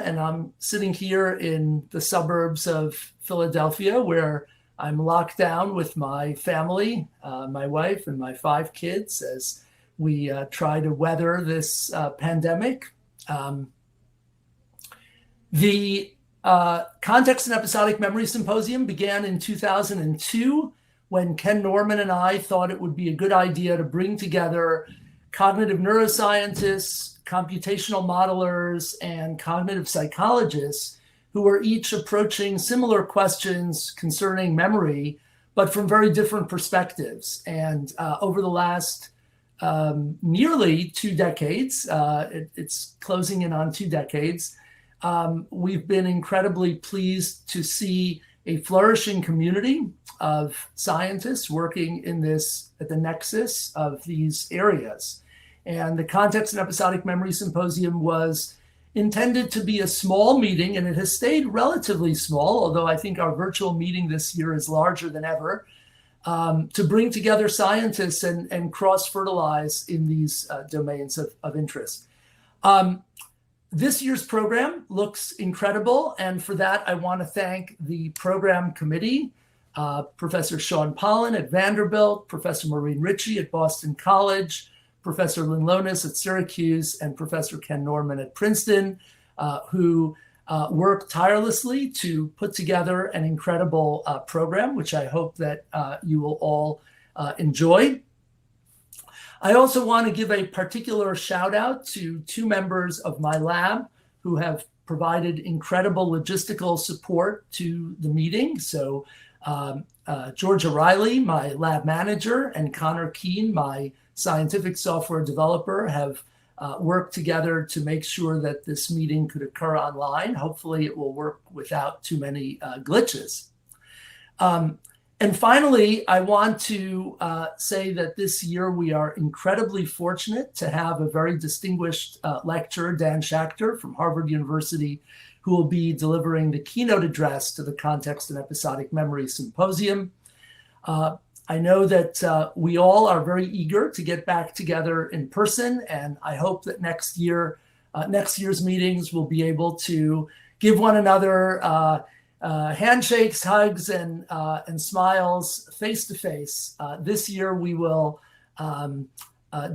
And I'm sitting here in the suburbs of Philadelphia, where I'm locked down with my family, my wife and my 5 kids, as we try to weather this pandemic. The Context and Episodic Memory Symposium began in 2002 when Ken Norman and I thought it would be a good idea to bring together cognitive neuroscientists, computational modelers, and cognitive psychologists who were each approaching similar questions concerning memory, but from very different perspectives. And over the last nearly 2 decades, it's closing in on 2 decades, we've been incredibly pleased to see a flourishing community of scientists working in this at the nexus of these areas. And the Context and Episodic Memory Symposium was intended to be a small meeting, and it has stayed relatively small, although I think our virtual meeting this year is larger than ever, to bring together scientists and cross-fertilize in these domains of interest. This year's program looks incredible, and for that I want to thank the program committee, Professor Sean Pollen at Vanderbilt, Professor Maureen Ritchie at Boston College, Professor Lynn Lonis at Syracuse, and Professor Ken Norman at Princeton, who worked tirelessly to put together an incredible program, which I hope that you will all enjoy. I also want to give a particular shout out to 2 members of my lab who have provided incredible logistical support to the meeting. So Georgia Riley, my lab manager, and Connor Keene, my scientific software developer, have worked together to make sure that this meeting could occur online. Hopefully it will work without too many glitches. And finally, I want to say that this year we are incredibly fortunate to have a very distinguished lecturer, Dan Schachter from Harvard University, who will be delivering the keynote address to the Context and Episodic Memory Symposium. I know that we all are very eager to get back together in person, and I hope that next year's meetings will be able to give one another handshakes, hugs, and smiles face to face. This year we will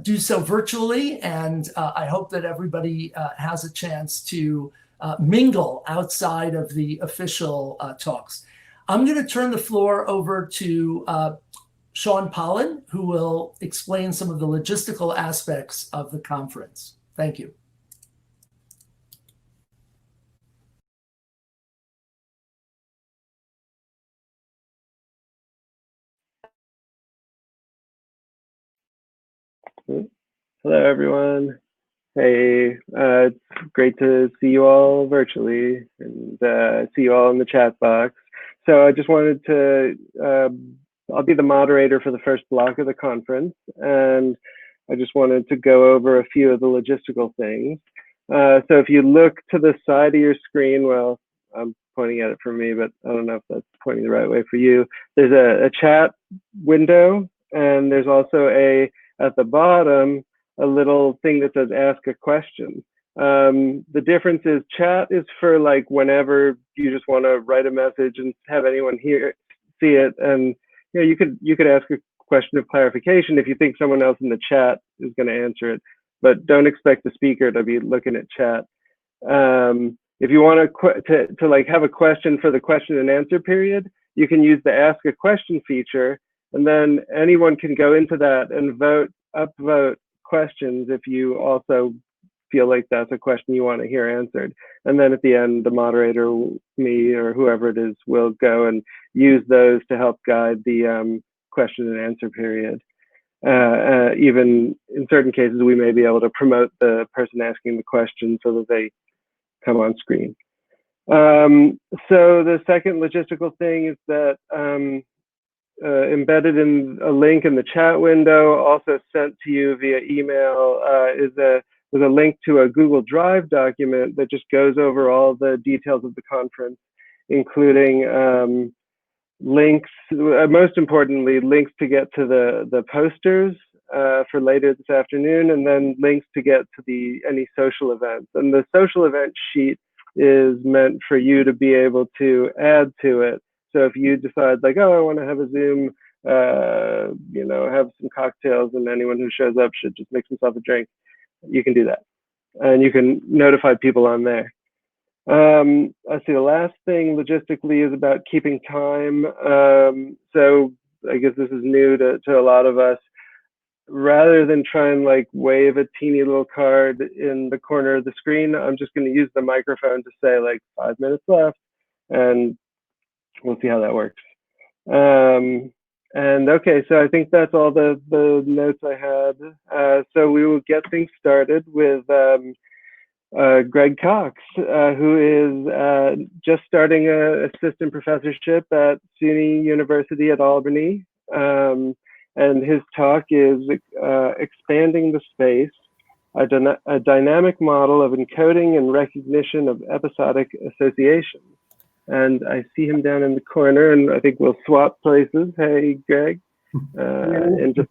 do so virtually, and I hope that everybody has a chance to mingle outside of the official talks. I'm going to turn the floor over to Sean Pollen, who will explain some of the logistical aspects of the conference. Thank you. Hello, everyone. Hey, it's great to see you all virtually and see you all in the chat box. So I just wanted to, I'll be the moderator for the first block of the conference, and I just wanted to go over a few of the logistical things. So if you look to the side of your screen, well, I'm pointing at it for me, but I don't know if that's pointing the right way for you. There's a chat window, and there's also at the bottom, a little thing that says ask a question. The difference is chat is for like whenever you just want to write a message and have anyone see it, and you could ask a question of clarification if you think someone else in the chat is going to answer it, but don't expect the speaker to be looking at chat. If you want to like have a question for the question and answer period, you can use the ask a question feature, and then anyone can go into that and upvote questions if you also feel like that's a question you want to hear answered. And then at the end, the moderator, me or whoever it is, will go and use those to help guide the question and answer period. Even in certain cases, we may be able to promote the person asking the question so that they come on screen. So the second logistical thing is that embedded in a link in the chat window, also sent to you via email, is a link to a Google Drive document that just goes over all the details of the conference, including links, most importantly, links to get to the posters for later this afternoon, and then links to get to any social events. And the social event sheet is meant for you to be able to add to it. So if you decide like, oh, I want to have a Zoom, you know, have some cocktails, and anyone who shows up should just make themselves a drink, you can do that. And you can notify people on there. I see the last thing logistically is about keeping time. So I guess this is new to a lot of us. Rather than try and like wave a teeny little card in the corner of the screen, I'm just going to use the microphone to say like 5 minutes left, and we'll see how that works. And okay, so I think that's all the notes I had. So we will get things started with Greg Cox, who is just starting an assistant professorship at SUNY University at Albany. And his talk is expanding the space, a dynamic model of encoding and recognition of episodic associations. And I see him down in the corner, and I think we'll swap places. Hey, Greg, and just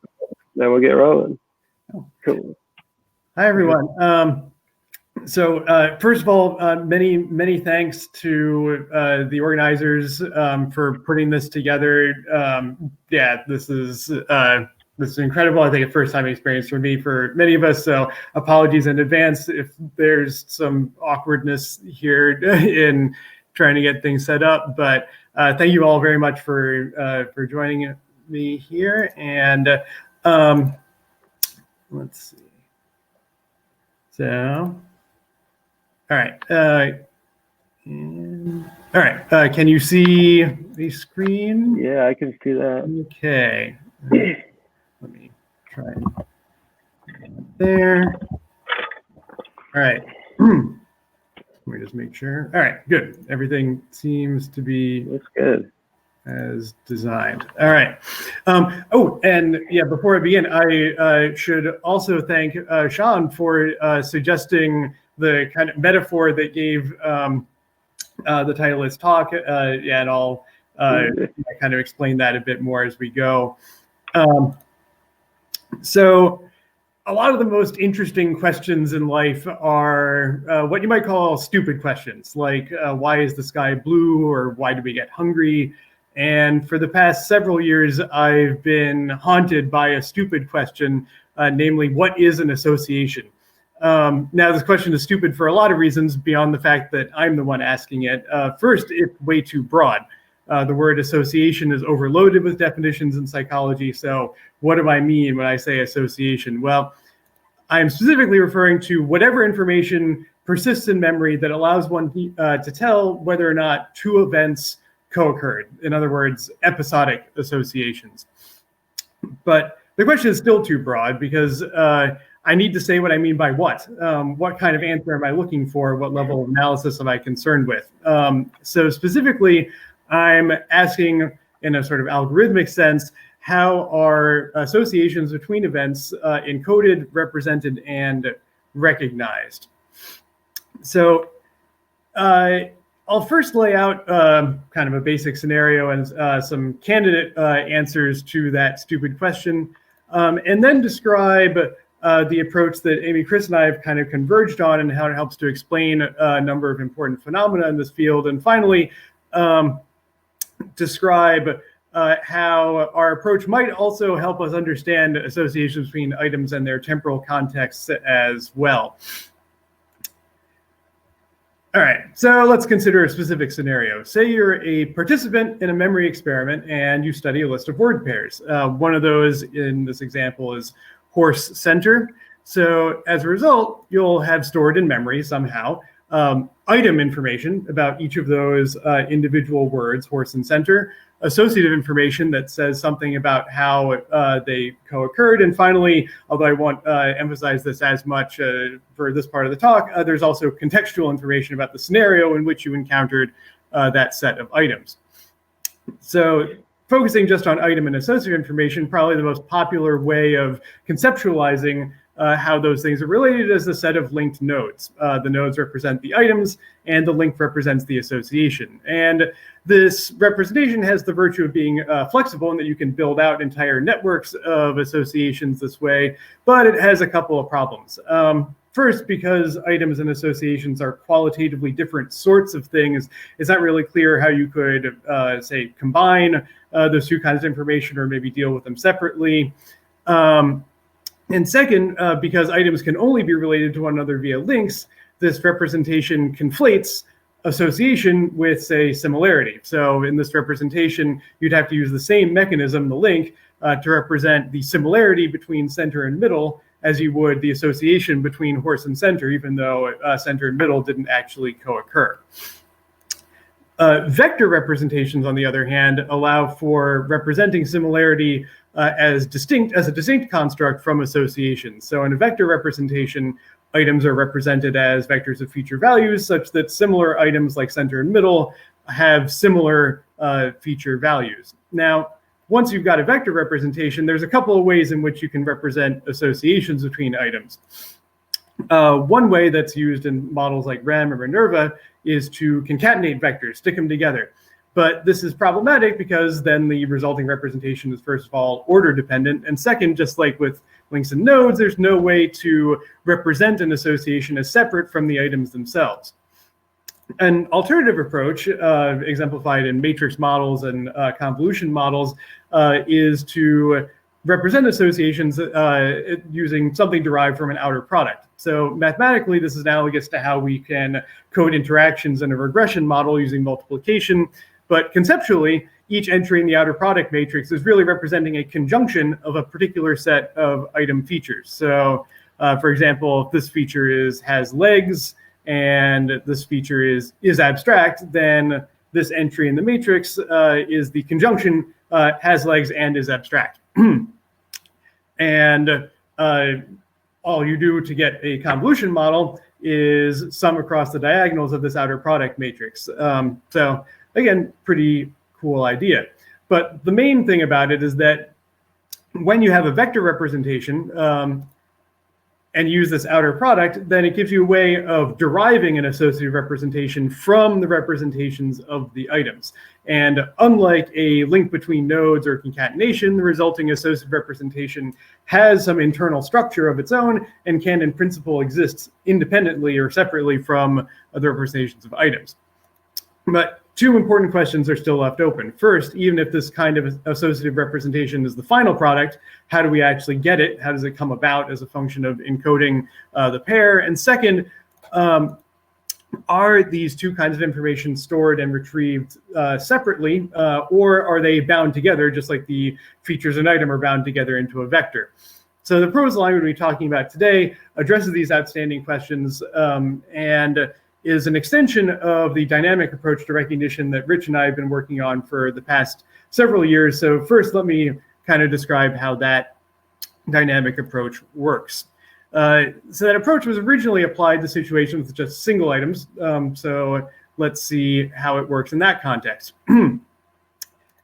then we'll get rolling. Cool. Hi, everyone. So first of all, many thanks to the organizers for putting this together. Yeah, this is incredible. I think a first-time experience for me, for many of us. So apologies in advance if there's some awkwardness here in trying to get things set up. But thank you all very much for joining me here. And let's see. So. All right. All right. Can you see the screen? Yeah, I can see that. Okay. Let me try there. All right. Let me just make sure. All right. Good. Everything seems to be Looks good as designed. All right. Oh, and yeah, before I begin, I should also thank Sean for suggesting the kind of metaphor that gave the title of his talk, yeah, and I'll kind of explain that a bit more as we go. So a lot of the most interesting questions in life are what you might call stupid questions, like why is the sky blue, or why do we get hungry? And for the past several years, I've been haunted by a stupid question, namely, what is an association? Now, this question is stupid for a lot of reasons beyond the fact that I'm the one asking it. First, it's way too broad. The word association is overloaded with definitions in psychology. So what do I mean when I say association? Well, I'm specifically referring to whatever information persists in memory that allows one to tell whether or not two events co-occurred. In other words, episodic associations. But the question is still too broad because I need to say what I mean by what. What kind of answer am I looking for? What level of analysis am I concerned with? So specifically, I'm asking in a sort of algorithmic sense, how are associations between events encoded, represented, and recognized? So I'll first lay out kind of a basic scenario and some candidate answers to that stupid question, and then describe the approach that Amy, Chris, and I have kind of converged on and how it helps to explain a number of important phenomena in this field. And finally, describe how our approach might also help us understand associations between items and their temporal contexts as well. All right, so let's consider a specific scenario. Say you're a participant in a memory experiment and you study a list of word pairs. One of those in this example is horse center. So as a result, you'll have stored in memory somehow item information about each of those individual words, horse and center, associative information that says something about how they co-occurred. And finally, although I won't emphasize this as much for this part of the talk, there's also contextual information about the scenario in which you encountered that set of items. So focusing just on item and associative information, probably the most popular way of conceptualizing how those things are related is a set of linked nodes. The nodes represent the items, and the link represents the association. And this representation has the virtue of being flexible in that you can build out entire networks of associations this way, but it has a couple of problems. First, because items and associations are qualitatively different sorts of things, it's not really clear how you could, say, combine those two kinds of information or maybe deal with them separately. And second, because items can only be related to one another via links, this representation conflates association with, say, similarity. So in this representation, you'd have to use the same mechanism, the link, to represent the similarity between center and middle as you would the association between horse and center, even though center and middle didn't actually co-occur. Vector representations, on the other hand, allow for representing similarity as a distinct construct from association. So in a vector representation, items are represented as vectors of feature values such that similar items like center and middle have similar feature values. Now, once you've got a vector representation, there's a couple of ways in which you can represent associations between items. One way that's used in models like REM or Minerva is to concatenate vectors, stick them together. But this is problematic because then the resulting representation is, first of all, order dependent. And second, just like with links and nodes, there's no way to represent an association as separate from the items themselves. An alternative approach, exemplified in matrix models and convolution models, is to represent associations using something derived from an outer product. So mathematically, this is analogous to how we can code interactions in a regression model using multiplication. But conceptually, each entry in the outer product matrix is really representing a conjunction of a particular set of item features. So for example, if this feature has legs, and this feature is abstract, then this entry in the matrix is the conjunction has legs and is abstract. And all you do to get a convolution model is sum across the diagonals of this outer product matrix. So again, pretty cool idea. But the main thing about it is that when you have a vector representation, and use this outer product, then it gives you a way of deriving an associative representation from the representations of the items. And unlike a link between nodes or concatenation, the resulting associative representation has some internal structure of its own and can in principle exist independently or separately from the representations of items. But two important questions are still left open. First, even if this kind of associative representation is the final product, how do we actually get it? How does it come about as a function of encoding the pair? And second, are these two kinds of information stored and retrieved separately, or are they bound together, just like the features and item are bound together into a vector? So the prose line we're going to be talking about today addresses these outstanding questions and is an extension of the dynamic approach to recognition that Rich and I have been working on for the past several years. So first, let me kind of describe how that dynamic approach works. So that approach was originally applied to situations with just single items. So let's see how it works in that context.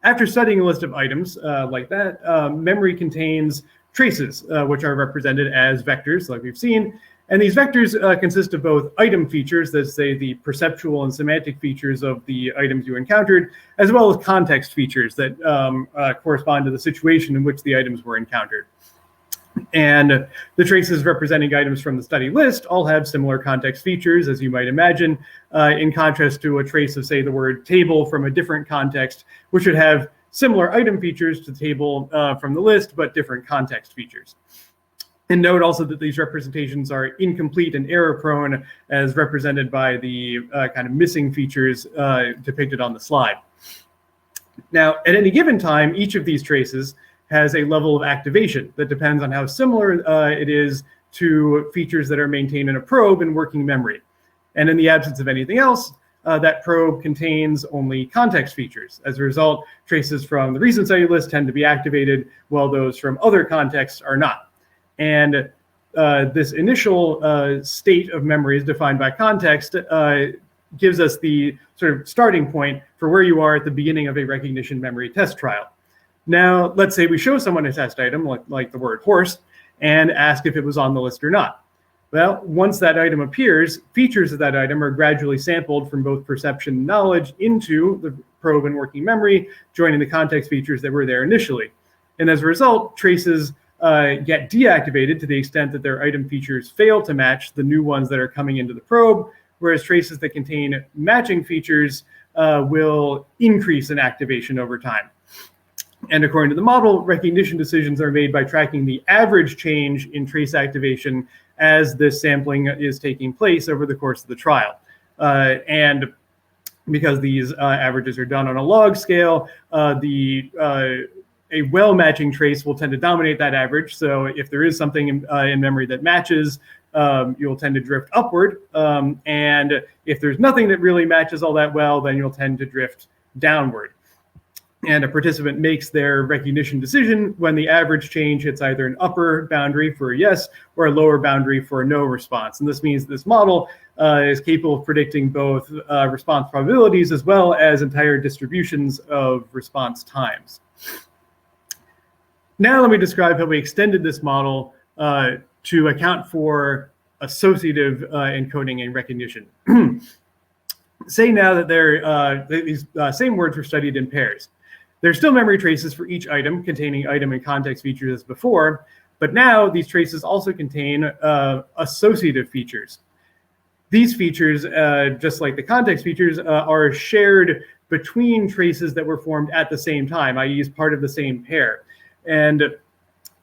After studying a list of items like that, memory contains traces, which are represented as vectors, like we've seen. And these vectors consist of both item features, that say the perceptual and semantic features of the items you encountered, as well as context features that correspond to the situation in which the items were encountered. And the traces representing items from the study list all have similar context features, as you might imagine, in contrast to a trace of, say, the word table from a different context, which would have similar item features to the table from the list, but different context features. And note also that these representations are incomplete and error-prone, as represented by the kind of missing features depicted on the slide. Now, at any given time, each of these traces has a level of activation that depends on how similar it is to features that are maintained in a probe in working memory. And in the absence of anything else, that probe contains only context features. As a result, traces from the recent study list tend to be activated, while those from other contexts are not. And this initial state of memory is defined by context, gives us the sort of starting point for where you are at the beginning of a recognition memory test trial. Now, let's say we show someone a test item, like the word horse, and ask if it was on the list or not. Well, once that item appears, features of that item are gradually sampled from both perception and knowledge into the probe and working memory, joining the context features that were there initially. And as a result, traces get deactivated to the extent that their item features fail to match the new ones that are coming into the probe, whereas traces that contain matching features will increase in activation over time. And according to the model, recognition decisions are made by tracking the average change in trace activation as this sampling is taking place over the course of the trial. And because these averages are done on a log scale, a well-matching trace will tend to dominate that average. So if there is something in memory that matches, you'll tend to drift upward. And if there's nothing that really matches all that well, then you'll tend to drift downward. And a participant makes their recognition decision when the average change hits either an upper boundary for a yes or a lower boundary for a no response. And this means this model is capable of predicting both response probabilities as well as entire distributions of response times. Now let me describe how we extended this model to account for associative encoding and recognition. Say now that these same words were studied in pairs. There's still memory traces for each item containing item and context features as before, but now these traces also contain associative features. These features, just like the context features, are shared between traces that were formed at the same time, i.e. as part of the same pair. And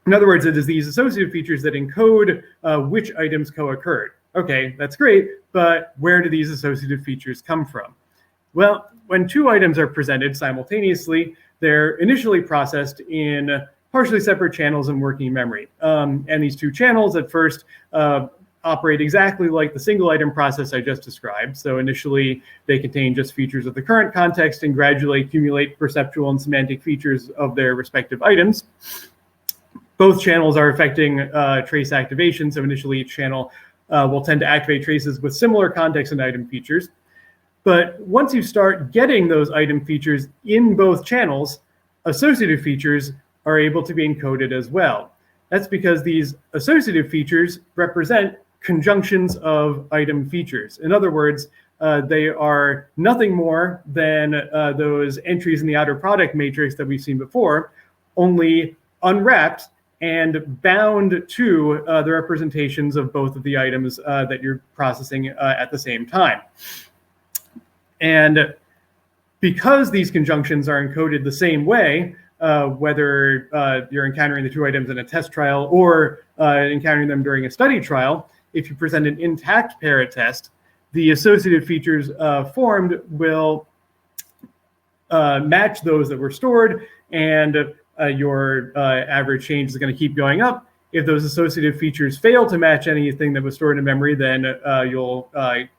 in other words, it is these associative features that encode which items co-occurred. Okay, that's great, but where do these associative features come from? Well, when two items are presented simultaneously, they're initially processed in partially separate channels in working memory. And these two channels at first operate exactly like the single item process I just described. So initially, they contain just features of the current context and gradually accumulate perceptual and semantic features of their respective items. Both channels are affecting trace activation. So initially, each channel will tend to activate traces with similar context and item features. But once you start getting those item features in both channels, associative features are able to be encoded as well. That's because these associative features represent conjunctions of item features. In other words, they are nothing more than those entries in the outer product matrix that we've seen before, only unwrapped and bound to the representations of both of the items that you're processing at the same time. And because these conjunctions are encoded the same way, whether you're encountering the two items in a test trial or encountering them during a study trial, if you present an intact pair at test, the associative features formed will match those that were stored, and your average change is going to keep going up. If those associative features fail to match anything that was stored in memory, then you'll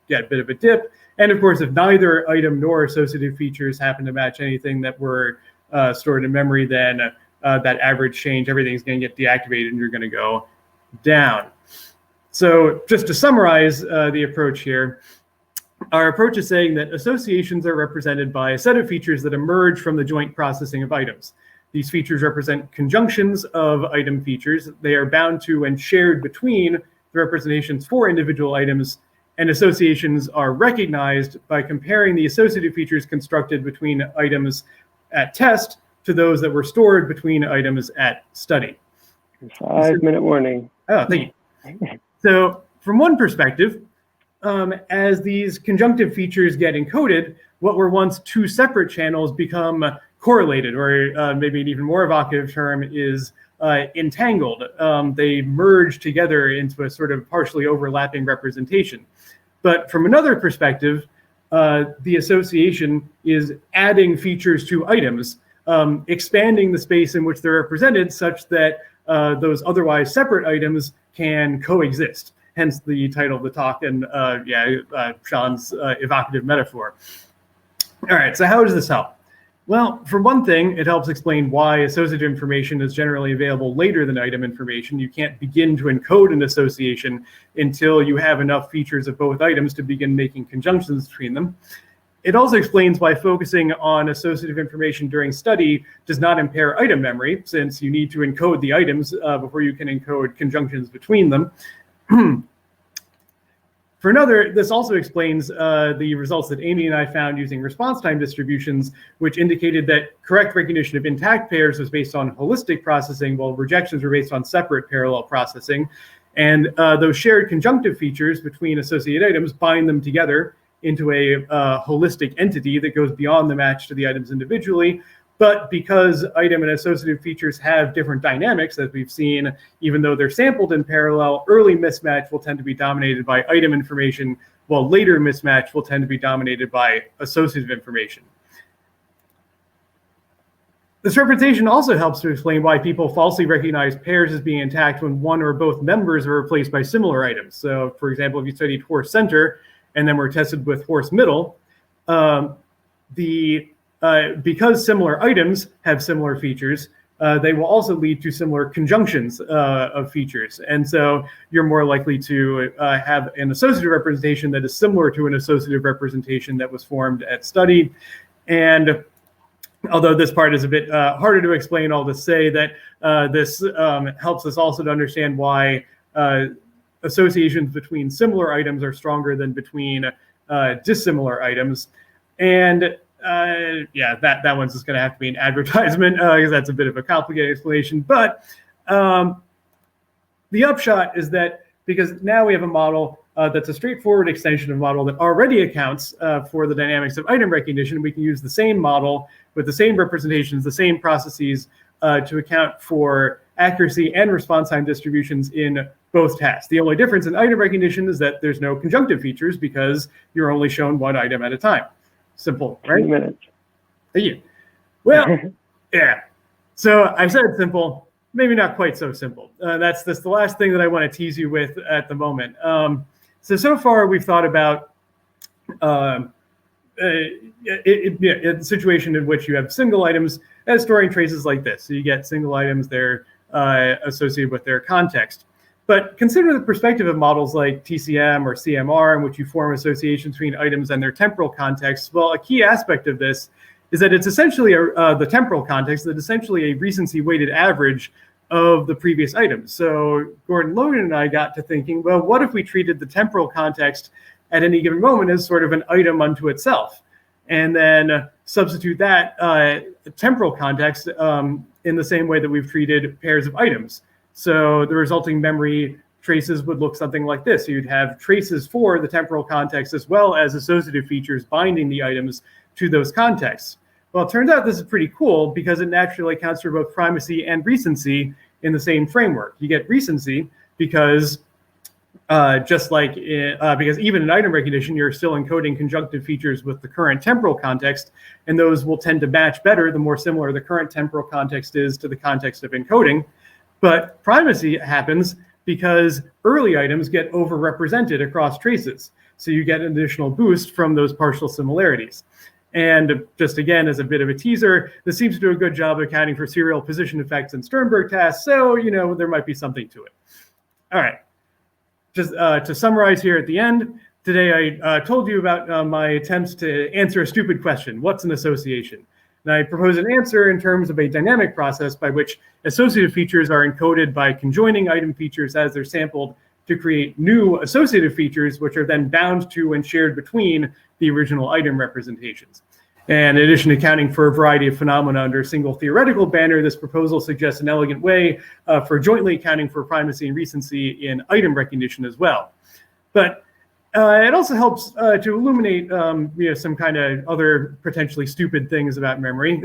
get a bit of a dip. And of course, if neither item nor associative features happen to match anything that were stored in memory, then that average change, everything's going to get deactivated and you're going to go down. So just to summarize the approach here, our approach is saying that associations are represented by a set of features that emerge from the joint processing of items. These features represent conjunctions of item features. They are bound to and shared between the representations for individual items, and associations are recognized by comparing the associative features constructed between items at test to those that were stored between items at study. 5-minute warning. Oh, thank you. So from one perspective, as these conjunctive features get encoded, what were once two separate channels become correlated, or maybe an even more evocative term is entangled. They merge together into a sort of partially overlapping representation. But from another perspective, the association is adding features to items, expanding the space in which they're represented such that those otherwise separate items can coexist. Hence the title of the talk and Sean's evocative metaphor. All right, so how does this help? Well, for one thing, it helps explain why associative information is generally available later than item information. You can't begin to encode an association until you have enough features of both items to begin making conjunctions between them. It also explains why focusing on associative information during study does not impair item memory, since you need to encode the items before you can encode conjunctions between them. For another, this also explains the results that Amy and I found using response time distributions, which indicated that correct recognition of intact pairs was based on holistic processing, while rejections were based on separate parallel processing. And those shared conjunctive features between associated items bind them together into a holistic entity that goes beyond the match to the items individually. But because item and associative features have different dynamics, as we've seen, even though they're sampled in parallel, early mismatch will tend to be dominated by item information, while later mismatch will tend to be dominated by associative information. This representation also helps to explain why people falsely recognize pairs as being intact when one or both members are replaced by similar items. So, for example, if you studied horse center and then were tested with horse middle, because similar items have similar features, they will also lead to similar conjunctions of features. And so you're more likely to have an associative representation that is similar to an associative representation that was formed at study. And although this part is a bit harder to explain, I'll just say that this helps us also to understand why associations between similar items are stronger than between dissimilar items. And yeah, that one's just going to have to be an advertisement because that's a bit of a complicated explanation. But the upshot is that because now we have a model that's a straightforward extension of a model that already accounts for the dynamics of item recognition, we can use the same model with the same representations, the same processes to account for accuracy and response time distributions in both tasks. The only difference in item recognition is that there's no conjunctive features because you're only shown one item at a time. Simple, right? 2 minutes. Thank you. Well, yeah. So I said simple, maybe not quite so simple. That's the last thing that I want to tease you with at the moment. So far we've thought about a situation in which you have single items as storing traces like this. So you get single items, they're associated with their context. But consider the perspective of models like TCM or CMR, in which you form associations between items and their temporal context. Well, a key aspect of this is that it's essentially the temporal context, that essentially a recency weighted average of the previous items. So Gordon Logan and I got to thinking, well, what if we treated the temporal context at any given moment as sort of an item unto itself, and then substitute that temporal context in the same way that we've treated pairs of items. So the resulting memory traces would look something like this. You'd have traces for the temporal context as well as associative features binding the items to those contexts. Well, it turns out this is pretty cool because it naturally accounts for both primacy and recency in the same framework. You get recency because because even in item recognition, you're still encoding conjunctive features with the current temporal context, and those will tend to match better the more similar the current temporal context is to the context of encoding. But primacy happens because early items get overrepresented across traces. So you get an additional boost from those partial similarities. And just again, as a bit of a teaser, this seems to do a good job of accounting for serial position effects and Sternberg tasks. So, there might be something to it. All right. Just to summarize here at the end, today I told you about my attempts to answer a stupid question. What's an association? And I propose an answer in terms of a dynamic process by which associative features are encoded by conjoining item features as they're sampled to create new associative features, which are then bound to and shared between the original item representations. And in addition to accounting for a variety of phenomena under a single theoretical banner, this proposal suggests an elegant way for jointly accounting for primacy and recency in item recognition as well. But it also helps to illuminate some kind of other potentially stupid things about memory.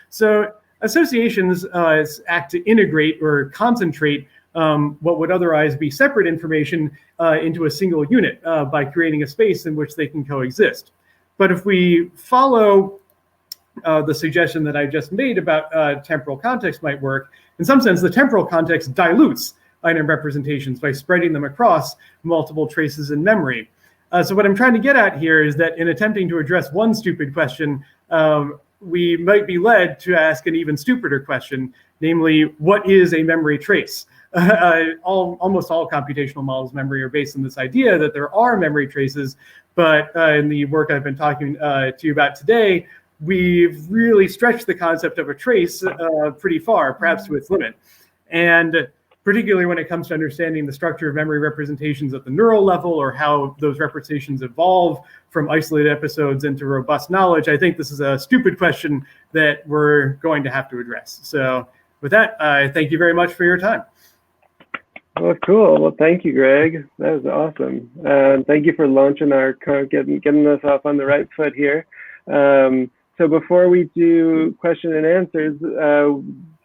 So associations act to integrate or concentrate what would otherwise be separate information into a single unit by creating a space in which they can coexist. But if we follow the suggestion that I just made about temporal context might work, in some sense, the temporal context dilutes item representations by spreading them across multiple traces in memory. So what I'm trying to get at here is that in attempting to address one stupid question, we might be led to ask an even stupider question, namely, what is a memory trace? Almost all computational models of memory are based on this idea that there are memory traces, but in the work I've been talking to you about today, we've really stretched the concept of a trace pretty far, perhaps to its limit. And particularly when it comes to understanding the structure of memory representations at the neural level, or how those representations evolve from isolated episodes into robust knowledge, I think this is a stupid question that we're going to have to address. So with that, I thank you very much for your time. Well, cool. Well, thank you, Greg. That was awesome. Thank you for launching our, getting us off on the right foot here. So before we do question and answers,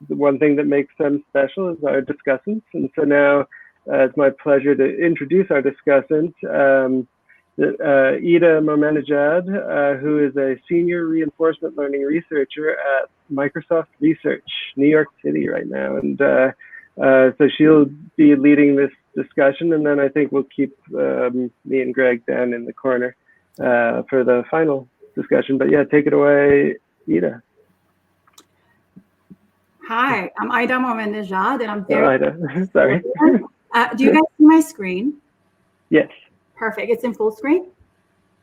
the one thing that makes them special is our discussants. And so now it's my pleasure to introduce our discussant, Ida Momennejad, who is a senior reinforcement learning researcher at Microsoft Research, New York City right now. And so she'll be leading this discussion, and then I think we'll keep me and Greg down in the corner for the final discussion. But yeah, take it away, Ida. Hi, I'm Ida Momennejad, and I'm very. Ida, sorry. Do you guys see my screen? Yes. Perfect. It's in full screen?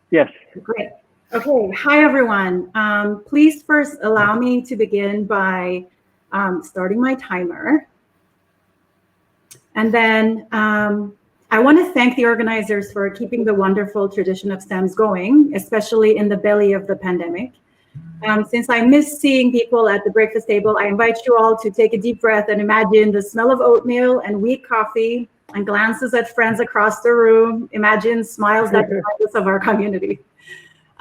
Yes. Great. Okay. Hi, everyone. Please first allow me to begin by starting my timer. And then I want to thank the organizers for keeping the wonderful tradition of STEMs going, especially in the belly of the pandemic. Since I miss seeing people at the breakfast table, I invite you all to take a deep breath and imagine the smell of oatmeal and weak coffee and glances at friends across the room. Imagine smiles that remind us of our community.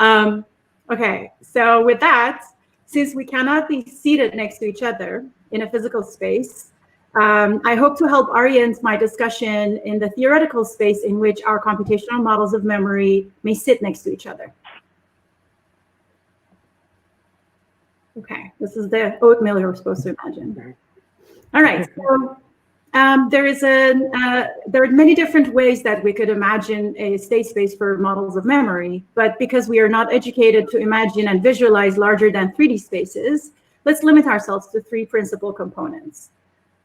Okay, so with that, since we cannot be seated next to each other in a physical space, I hope to help orient my discussion in the theoretical space in which our computational models of memory may sit next to each other. Okay, this is the oatmeal you're supposed to imagine. All right, so there are many different ways that we could imagine a state space for models of memory, but because we are not educated to imagine and visualize larger than 3D spaces, let's limit ourselves to 3 principal components.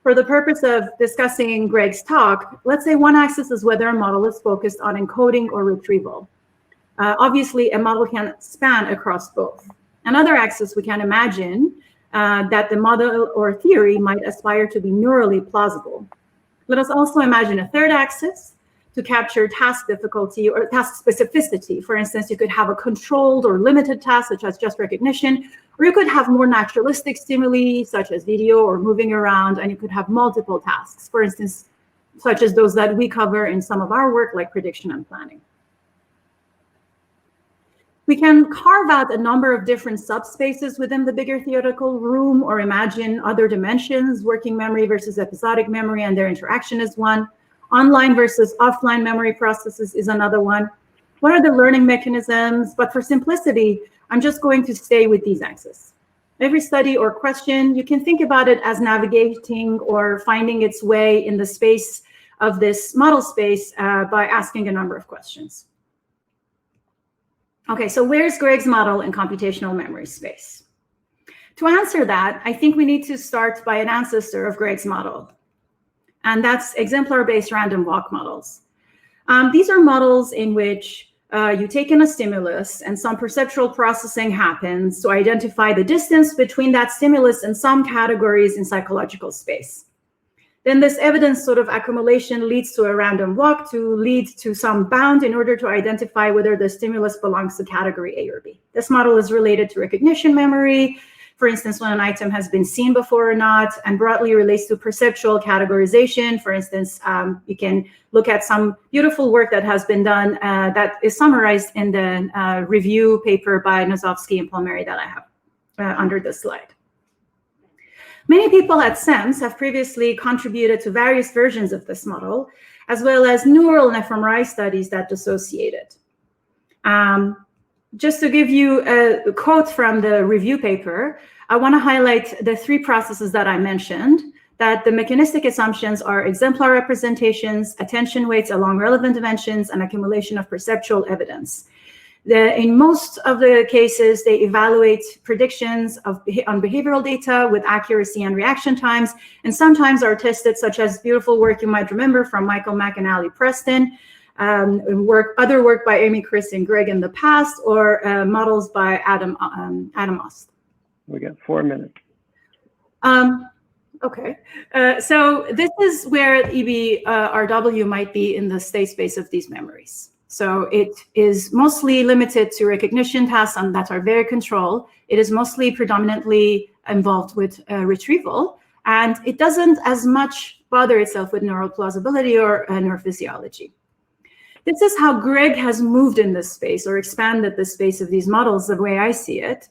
For the purpose of discussing Greg's talk, let's say one axis is whether a model is focused on encoding or retrieval. Obviously, a model can span across both. Another axis, we can imagine that the model or theory might aspire to be neurally plausible. Let us also imagine a third axis to capture task difficulty or task specificity. For instance, you could have a controlled or limited task, such as just recognition, or you could have more naturalistic stimuli, such as video or moving around, and you could have multiple tasks, for instance, such as those that we cover in some of our work, like prediction and planning. We can carve out a number of different subspaces within the bigger theoretical room, or imagine other dimensions. Working memory versus episodic memory and their interaction is one. Online versus offline memory processes is another one. What are the learning mechanisms? But for simplicity, I'm just going to stay with these axes. Every study or question, you can think about it as navigating or finding its way in the space of this model space by asking a number of questions. Okay, so where's Greg's model in computational memory space? To answer that, I think we need to start by an ancestor of Greg's model, and that's exemplar-based random walk models. These are models in which you take in a stimulus and some perceptual processing happens to identify the distance between that stimulus and some categories in psychological space. Then this evidence sort of accumulation leads to a random walk to lead to some bound in order to identify whether the stimulus belongs to category A or B. This model is related to recognition memory, for instance, when an item has been seen before or not, and broadly relates to perceptual categorization. For instance, you can look at some beautiful work that has been done that is summarized in the review paper by Nozovsky and Palmieri that I have under this slide. Many people at CEMS have previously contributed to various versions of this model, as well as neural fMRI studies that dissociate it. Just to give you a quote from the review paper, I want to highlight the 3 processes that I mentioned, that the mechanistic assumptions are exemplar representations, attention weights along relevant dimensions, and accumulation of perceptual evidence. In most of the cases, they evaluate predictions on behavioral data with accuracy and reaction times, and sometimes are tested, such as beautiful work you might remember from Michael Mack and Ali Preston, other work by Amy, Chris, and Greg in the past, or models by Adam Ost. We got 4 minutes. Okay, so this is where EBRW might be in the state space of these memories. So it is mostly limited to recognition tasks and that are very controlled. It is mostly predominantly involved with retrieval, and it doesn't as much bother itself with neural plausibility or neurophysiology. This is how Greg has moved in this space or expanded the space of these models the way I see it.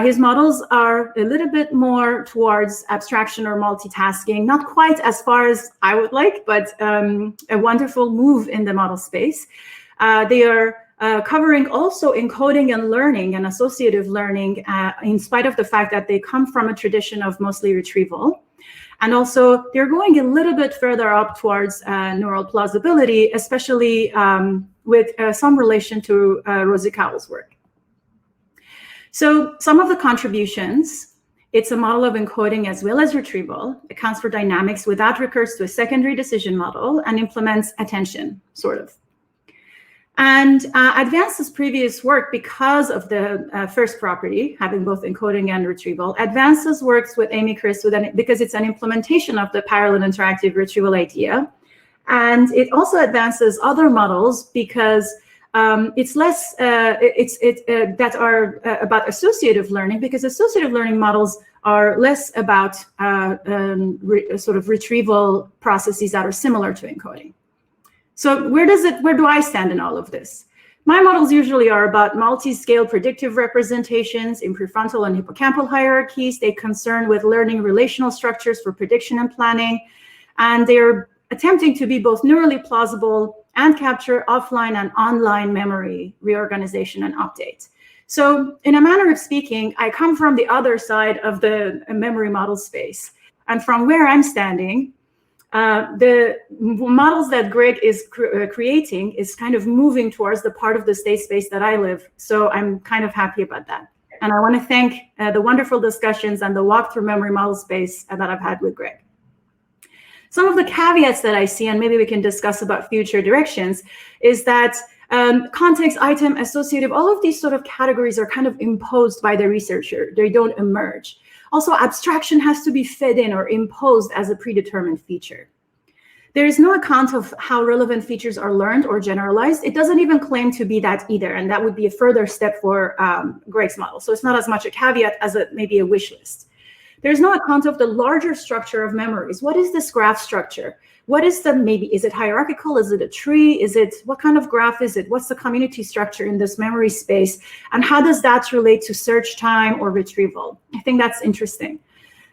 His models are a little bit more towards abstraction or multitasking, not quite as far as I would like, but a wonderful move in the model space. They are covering also encoding and learning and associative learning, in spite of the fact that they come from a tradition of mostly retrieval. And also, they're going a little bit further up towards neural plausibility, especially with some relation to Rosie Cowell's work. So some of the contributions, it's a model of encoding as well as retrieval, accounts for dynamics without recurs to a secondary decision model, and implements attention, sort of. And advances previous work because of the first property, having both encoding and retrieval. Advances works with Amy Chris because it's an implementation of the parallel interactive retrieval idea. And it also advances other models because it's less, that are about associative learning, because associative learning models are less about sort of retrieval processes that are similar to encoding. So where do I stand in all of this? My models usually are about multi-scale predictive representations in prefrontal and hippocampal hierarchies. They concern with learning relational structures for prediction and planning. And they're attempting to be both neurally plausible and capture offline and online memory reorganization and update. So in a manner of speaking, I come from the other side of the memory model space. And from where I'm standing, the models that Greg is creating is kind of moving towards the part of the state space that I live. So I'm kind of happy about that. And I want to thank the wonderful discussions and the walk through memory model space that I've had with Greg. Some of the caveats that I see, and maybe we can discuss about future directions, is that context, item, associative, all of these sort of categories are kind of imposed by the researcher. They don't emerge. Also, abstraction has to be fed in or imposed as a predetermined feature. There is no account of how relevant features are learned or generalized. It doesn't even claim to be that either, and that would be a further step for Greg's model. So it's not as much a caveat as maybe a wish list. There's no account of the larger structure of memories. What is this graph structure? What is is it hierarchical? Is it a tree? What kind of graph is it? What's the community structure in this memory space? And how does that relate to search time or retrieval? I think that's interesting.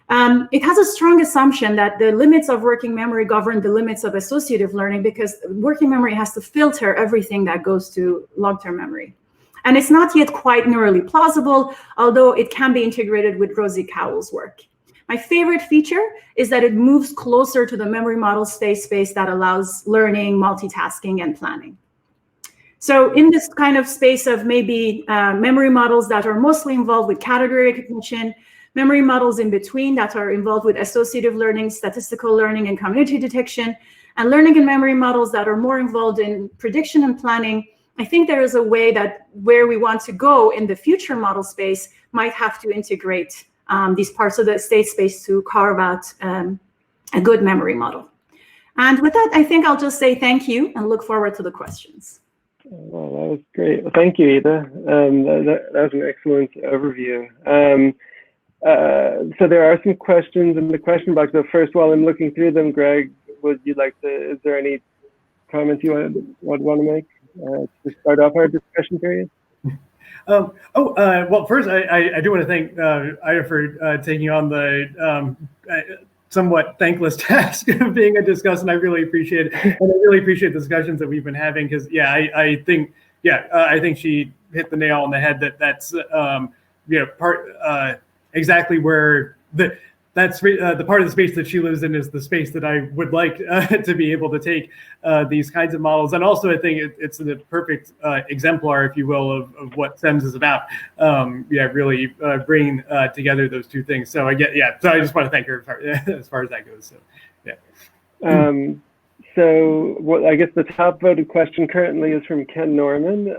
It has a strong assumption that the limits of working memory govern the limits of associative learning, because working memory has to filter everything that goes to long-term memory. And it's not yet quite neurally plausible, although it can be integrated with Rosie Cowell's work. My favorite feature is that it moves closer to the memory model space that allows learning, multitasking, and planning. So in this kind of space of maybe memory models that are mostly involved with category recognition, memory models in between that are involved with associative learning, statistical learning, and community detection, and learning and memory models that are more involved in prediction and planning, I think there is a way that where we want to go in the future model space might have to integrate these parts of the state space to carve out a good memory model. And with that, I think I'll just say thank you and look forward to the questions. Well, that was great. Well, thank you, Ida. That was an excellent overview. So there are some questions in the question box. But first, while I'm looking through them, Greg, is there any comments you would want to make to start off our discussion period? Well, first, I do want to thank Ida for taking on the somewhat thankless task of being a discussant. I really appreciate it. And I really appreciate the discussions that we've been having, because, I think she hit the nail on the head that's exactly where the part of the space that she lives in is the space that I would like to be able to take these kinds of models. And also, I think it's a perfect exemplar, if you will, of what CEMS is about. Really bringing together those two things. So so I just want to thank her as far as that goes. So, yeah. So I guess the top voted question currently is from Ken Norman.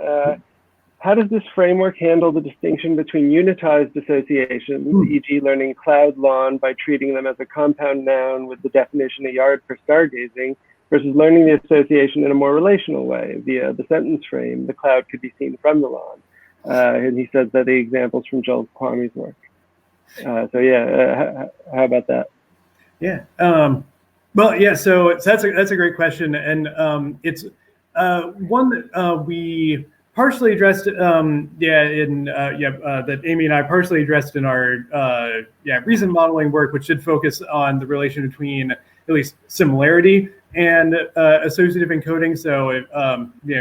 how does this framework handle the distinction between unitized associations, e.g. learning cloud lawn by treating them as a compound noun with the definition a yard for stargazing, versus learning the association in a more relational way via the sentence frame, the cloud could be seen from the lawn. And he says that the examples from Joel Kwame's work. So yeah, how about that? Yeah. Well, yeah. So that's a great question, and it's one that we partially addressed. That Amy and I partially addressed in our recent modeling work, which did focus on the relation between at least similarity and associative encoding. So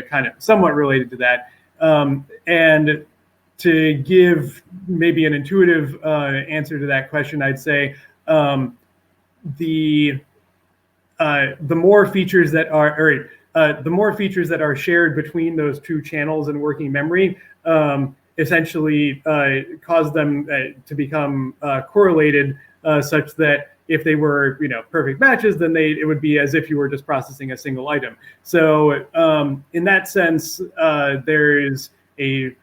kind of somewhat related to that. And to give maybe an intuitive answer to that question, I'd say the more features that are, the more features that are shared between those two channels in working memory essentially cause them to become correlated, such that if they were, perfect matches, then it would be as if you were just processing a single item. So in that sense, there's a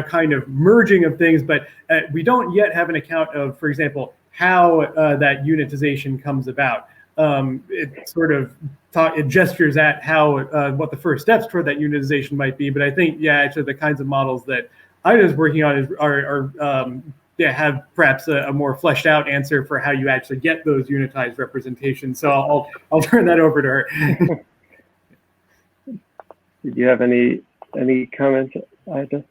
kind of merging of things, but we don't yet have an account of, for example, how that unitization comes about. It sort of it gestures at how what the first steps toward that unitization might be, but I think actually the kinds of models that I was working on have perhaps a more fleshed out answer for how you actually get those unitized representations. So I'll turn that over to her. Did you have any comments, Ida?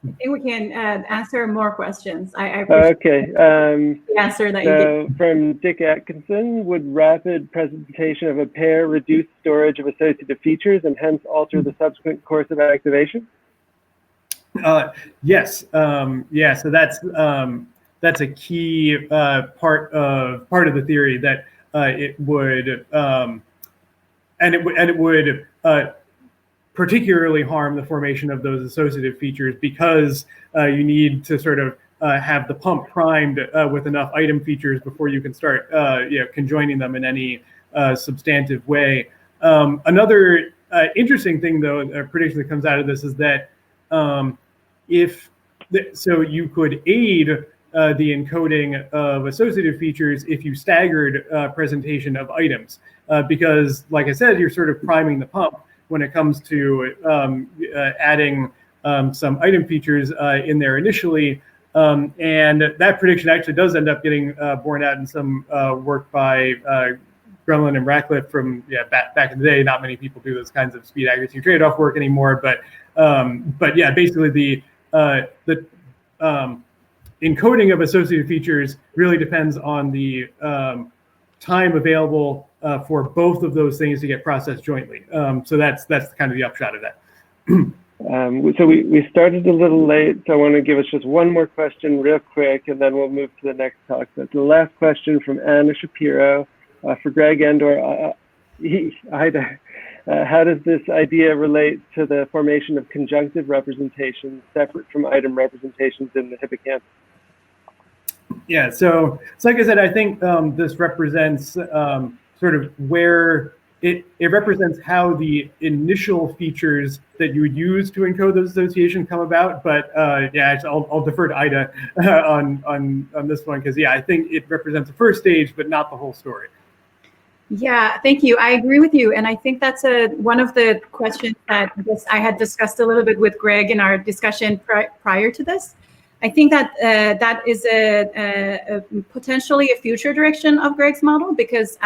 I think we can answer more questions. I appreciate the answer that you gave. From Dick Atkinson, would rapid presentation of a pair reduce storage of associative features and hence alter the subsequent course of activation? Yes. So that's a key part of the theory, that it would particularly harm the formation of those associative features, because you need to sort of have the pump primed with enough item features before you can start conjoining them in any substantive way. Another interesting thing, though, a prediction that comes out of this is that so you could aid the encoding of associative features if you staggered presentation of items, because, like I said, you're sort of priming the pump when it comes to adding some item features in there initially. And that prediction actually does end up getting borne out in some work by Gremlin and Ratcliffe from back in the day. Not many people do those kinds of speed accuracy trade-off work anymore, but yeah, basically the encoding of associative features really depends on the time available for both of those things to get processed jointly. So that's kind of the upshot of that. So we started a little late, so I want to give us just one more question real quick, and then we'll move to the next talk. So it's the last question from Anna Shapiro for Greg Endor. How does this idea relate to the formation of conjunctive representations separate from item representations in the hippocampus? Yeah, so like I said, I think this represents sort of where it represents how the initial features that you would use to encode those associations come about. But actually, I'll defer to Ida on this one, because I think it represents the first stage, but not the whole story. Yeah, thank you. I agree with you, and I think that's one of the questions that I had discussed a little bit with Greg in our discussion prior to this. I think that that is a potentially a future direction of Greg's model, because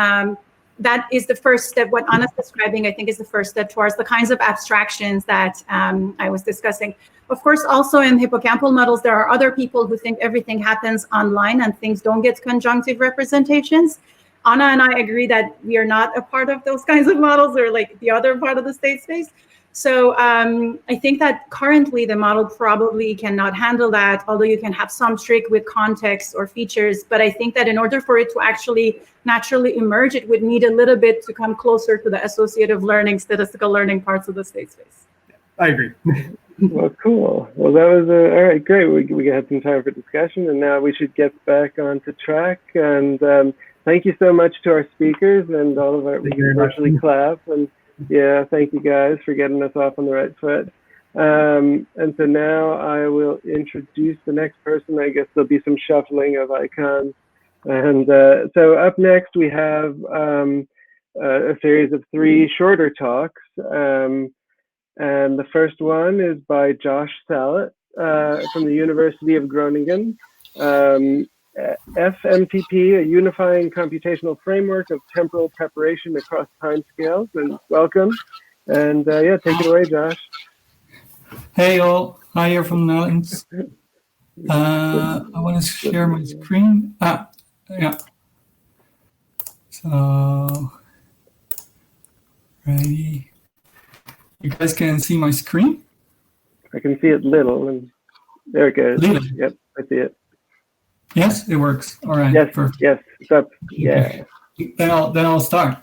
that is the first step. What Anna's describing, I think, is the first step towards the kinds of abstractions that I was discussing. Of course, also in hippocampal models, there are other people who think everything happens online and things don't get conjunctive representations. Anna and I agree that we are not a part of those kinds of models, or like the other part of the state space. So I think that currently the model probably cannot handle that, although you can have some trick with context or features. But I think that in order for it to actually naturally emerge, it would need a little bit to come closer to the associative learning, statistical learning parts of the state space. I agree. Well, cool. Well, that was all right. Great. We had some time for discussion, and now we should get back onto track. And thank you so much to our speakers and all of our. We can virtually clap, and yeah, thank you guys for getting us off on the right foot. And so now I will introduce the next person. I guess there'll be some shuffling of icons. And so up next, we have a series of 3 shorter talks. And the first one is by Josh Salet from the University of Groningen. fMTP, a unifying computational framework of temporal preparation across timescales. And welcome. And yeah, take it away, Josh. Hey all, hi here from the Netherlands. I want to share my screen. Yeah. So, ready. You guys can see my screen? I can see it little, and there it goes. Little. Yep, I see it. Yes, it works. All right. Yes, perfect. yes, it's up. Yeah. Then I'll start.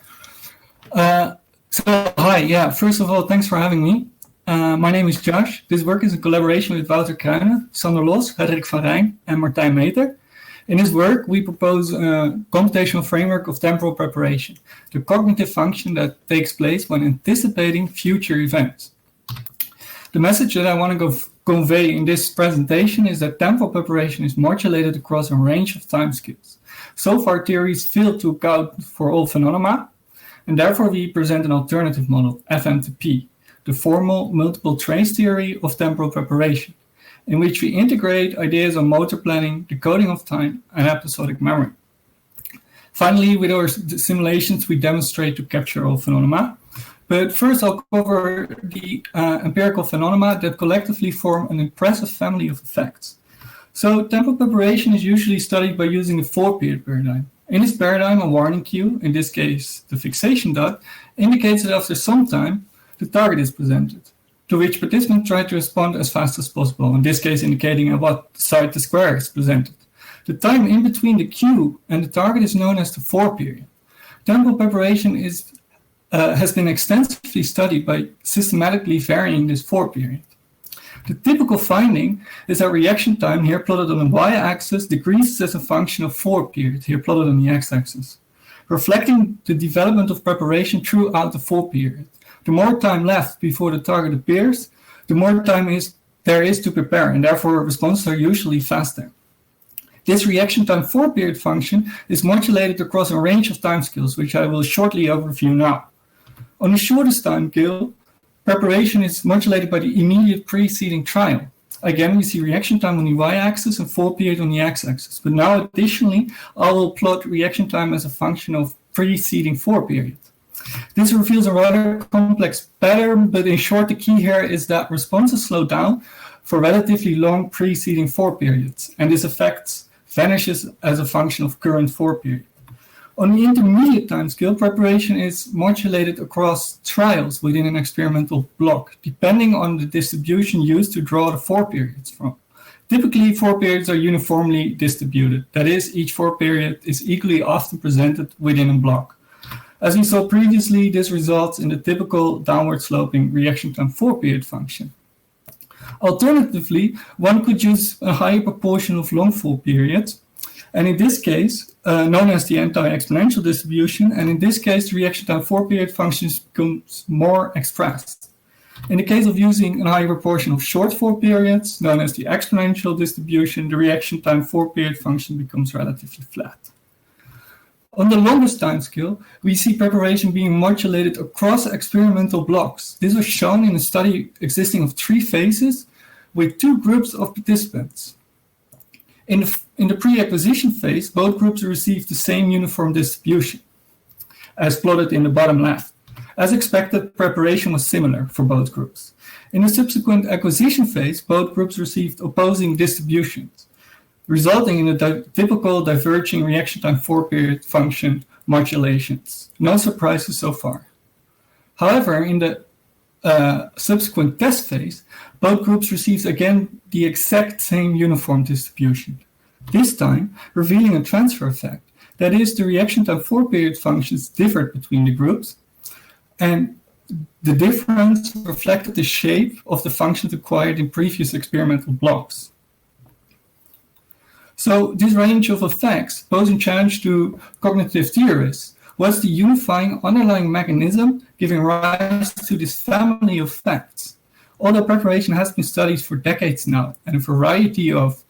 So hi, yeah. First of all, thanks for having me. My name is Josh. This work is a collaboration with Wouter Kruijnen, Sander Los, Hendrik van Rijn, and Martijn Meter. In this work, we propose a computational framework of temporal preparation, the cognitive function that takes place when anticipating future events. The message that I want to convey in this presentation is that temporal preparation is modulated across a range of timescales. So far, theories fail to account for all phenomena, and therefore we present an alternative model, fMTP, the formal multiple trace theory of temporal preparation, in which we integrate ideas on motor planning, decoding of time, and episodic memory. Finally, with our simulations, we demonstrate to capture all phenomena. But first, I'll cover the empirical phenomena that collectively form an impressive family of effects. So temporal preparation is usually studied by using the Foreperiod Paradigm. In this paradigm, a warning cue, in this case the fixation dot, indicates that after some time, the target is presented, to which participants try to respond as fast as possible, in this case indicating at what side the square is presented. The time in between the cue and the target is known as the foreperiod. Temporal preparation has been extensively studied by systematically varying this foreperiod. The typical finding is that reaction time, here plotted on the y-axis, decreases as a function of foreperiod, here plotted on the x-axis, reflecting the development of preparation throughout the foreperiod. The more time left before the target appears, the more time there is to prepare, and therefore responses are usually faster. This reaction time foreperiod function is modulated across a range of timescales, which I will shortly overview now. On the shortest timescale, preparation is modulated by the immediate preceding trial. Again, we see reaction time on the y-axis and foreperiod on the x-axis. But now, additionally, I will plot reaction time as a function of preceding foreperiod. This reveals a rather complex pattern, but in short, the key here is that responses slow down for relatively long preceding foreperiods, and this effect vanishes as a function of current foreperiod. On the intermediate timescale, preparation is modulated across trials within an experimental block, depending on the distribution used to draw the foreperiods from. Typically, foreperiods are uniformly distributed. That is, each foreperiod is equally often presented within a block. As we saw previously, this results in the typical downward sloping reaction time foreperiod function. Alternatively, one could use a higher proportion of long foreperiods, and in this case, known as the anti-exponential distribution, and in this case, the reaction time foreperiod function becomes more expressed. In the case of using a higher proportion of short foreperiods, known as the exponential distribution, the reaction time foreperiod function becomes relatively flat. On the longest timescale, we see preparation being modulated across experimental blocks. This was shown in a study existing of 3 phases with 2 groups of participants. In the pre-acquisition phase, both groups received the same uniform distribution, as plotted in the bottom left. As expected, preparation was similar for both groups. In the subsequent acquisition phase, both groups received opposing distributions, resulting in a typical diverging reaction time foreperiod function modulations. No surprises so far. However, in the subsequent test phase, both groups received again the exact same uniform distribution, this time revealing a transfer effect. That is, the reaction time foreperiod functions differed between the groups, and the difference reflected the shape of the functions acquired in previous experimental blocks. So this range of effects pose a challenge to cognitive theorists. What's the unifying underlying mechanism giving rise to this family of effects? Although preparation has been studied for decades now, and a variety of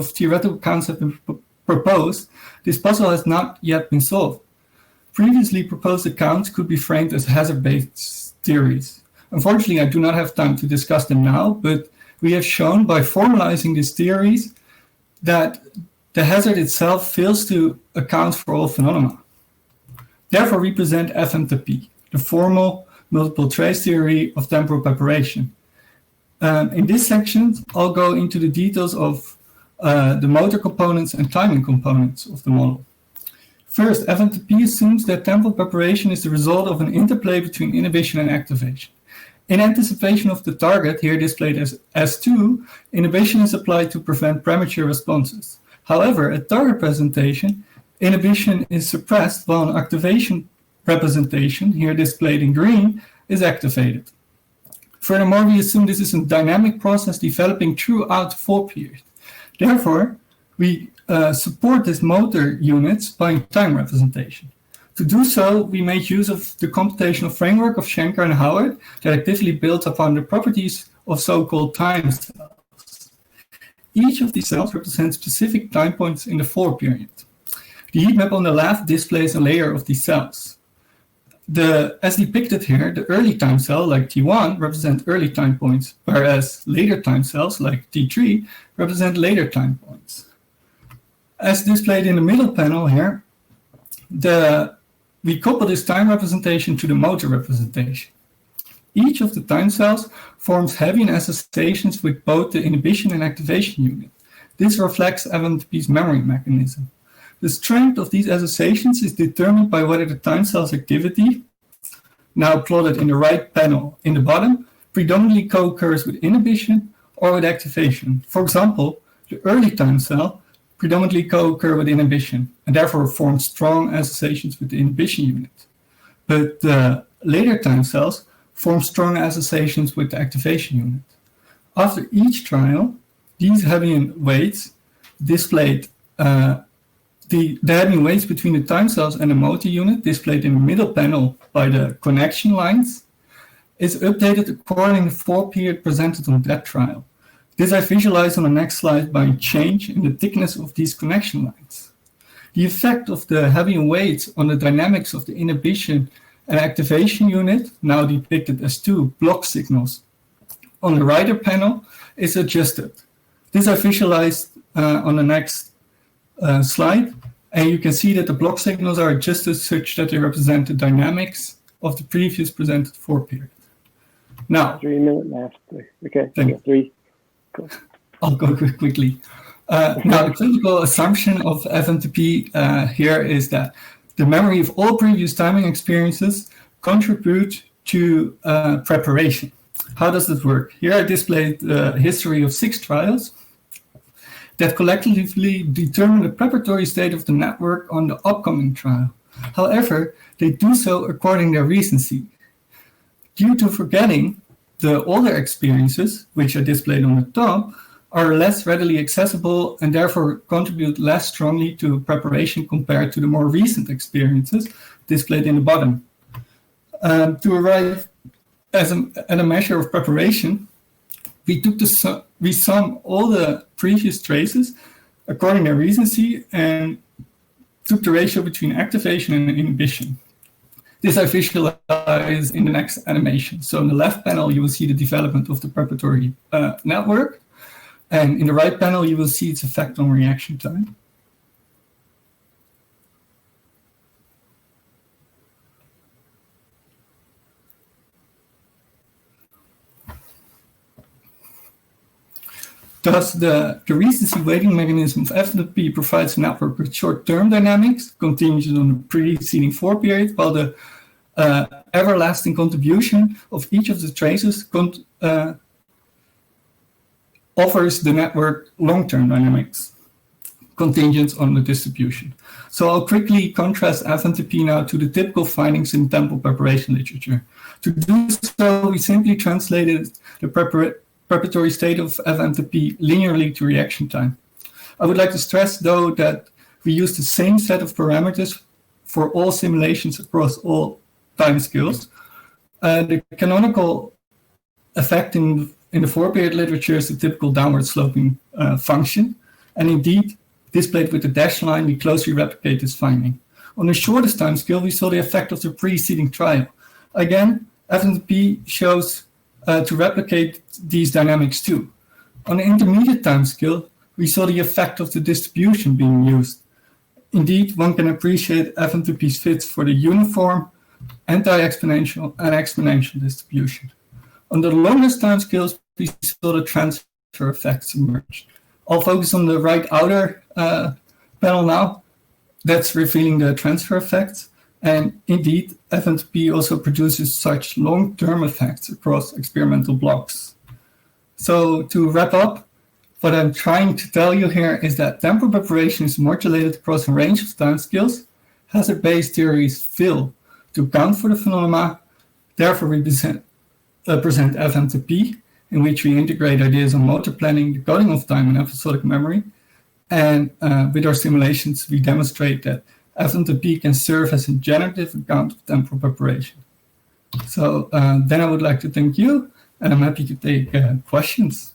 theoretical counts have been proposed, this puzzle has not yet been solved. Previously proposed accounts could be framed as hazard-based theories. Unfortunately, I do not have time to discuss them now, but we have shown by formalizing these theories that the hazard itself fails to account for all phenomena. Therefore, we present fMTP, the formal multiple trace theory of temporal preparation. In this section, I'll go into the details of the motor components and timing components of the model. First, fMTP assumes that temporal preparation is the result of an interplay between inhibition and activation. In anticipation of the target, here displayed as S2, inhibition is applied to prevent premature responses. However, at target presentation, inhibition is suppressed while an activation representation, here displayed in green, is activated. Furthermore, we assume this is a dynamic process developing throughout the foreperiod. Therefore, we support this motor units by time representation. To do so, we made use of the computational framework of Schenker and Howard that actively built upon the properties of so-called time cells. Each of these cells represents specific time points in the foreperiod. The heat map on the left displays a layer of these cells. As depicted here, the early time cell, like T1, represent early time points, whereas later time cells, like T3, represent later time points. As displayed in the middle panel here, we couple this time representation to the motor representation. Each of the time cells forms heavy associations with both the inhibition and activation unit. This reflects fMTP's memory mechanism. The strength of these associations is determined by whether the time cell's activity, now plotted in the right panel in the bottom, predominantly co-occurs with inhibition or with activation. For example, the early time cell predominantly co-occur with inhibition and therefore form strong associations with the inhibition unit. But the later time cells form strong associations with the activation unit. After each trial, these Hebbian weights displayed the Hebbian weights between the time cells and the motor unit, displayed in the middle panel by the connection lines, is updated according to the foreperiod presented on that trial. This I visualize on the next slide by a change in the thickness of these connection lines. The effect of the Hebbian weights on the dynamics of the inhibition and activation unit, now depicted as two block signals on the right panel, is adjusted. This I visualized on the next slide, and you can see that the block signals are adjusted such that they represent the dynamics of the previous presented foreperiod. Now, 3 minutes left. Okay, thank 3. Cool. I'll go quickly. Now, the critical assumption of fMTP here is that the memory of all previous timing experiences contribute to preparation. How does this work? Here I displayed the history of 6 trials that collectively determine the preparatory state of the network on the upcoming trial. However, they do so according to their recency. Due to forgetting, the older experiences, which are displayed on the top, are less readily accessible and therefore contribute less strongly to preparation compared to the more recent experiences displayed in the bottom. To arrive at a measure of preparation, we sum all the previous traces according to recency and took the ratio between activation and inhibition. This I visualize in the next animation. So in the left panel, you will see the development of the preparatory network. And in the right panel, you will see its effect on reaction time. Thus, the recency weighting mechanism of fMTP provides a network with short-term dynamics contingent on the preceding foreperiod, while the everlasting contribution of each of the traces offers the network long-term dynamics contingent on the distribution. So I'll quickly contrast fMTP now to the typical findings in temporal preparation literature. To do so, we simply translated the preparatory state of fMTP linearly to reaction time. I would like to stress, though, that we use the same set of parameters for all simulations across all time scales. The canonical effect in the foreperiod literature is the typical downward sloping function. And indeed, displayed with the dashed line, we closely replicate this finding. On the shortest time scale, we saw the effect of the preceding trial. Again, fMTP shows to replicate these dynamics too. On the intermediate time scale, we saw the effect of the distribution being used. Indeed, one can appreciate fMTP's fits for the uniform, anti-exponential, and exponential distribution. On the longest time scales, we saw the transfer effects emerge. I'll focus on the right outer panel now. That's revealing the transfer effects. And indeed, fMTP also produces such long-term effects across experimental blocks. So to wrap up, what I'm trying to tell you here is that temporal preparation is modulated across a range of timescales. Hazard-based theories fail to account for the phenomena. Therefore, we present fMTP, in which we integrate ideas on motor planning, the coding of time, and episodic memory. And with our simulations, we demonstrate that fMTP can serve as a generative account of temporal preparation. So then I would like to thank you, and I'm happy to take questions.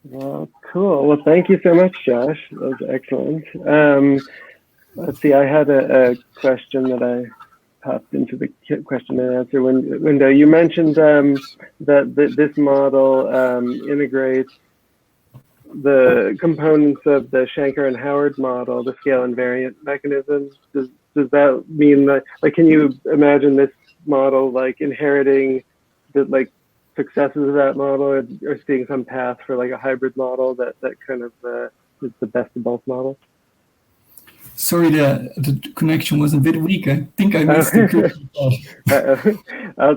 Well, cool. Well, thank you so much, Josh. That was excellent. Let's see, I had a question that I popped into the question and answer window. You mentioned that this model integrates the components of the Shanker and Howard model, the scale invariant mechanism. Does that mean that, like, can you imagine this model like inheriting the successes of that model, or seeing some path for like a hybrid model that kind of is the best of both models? Sorry, the connection was a bit weak. I think I missed the question. I'll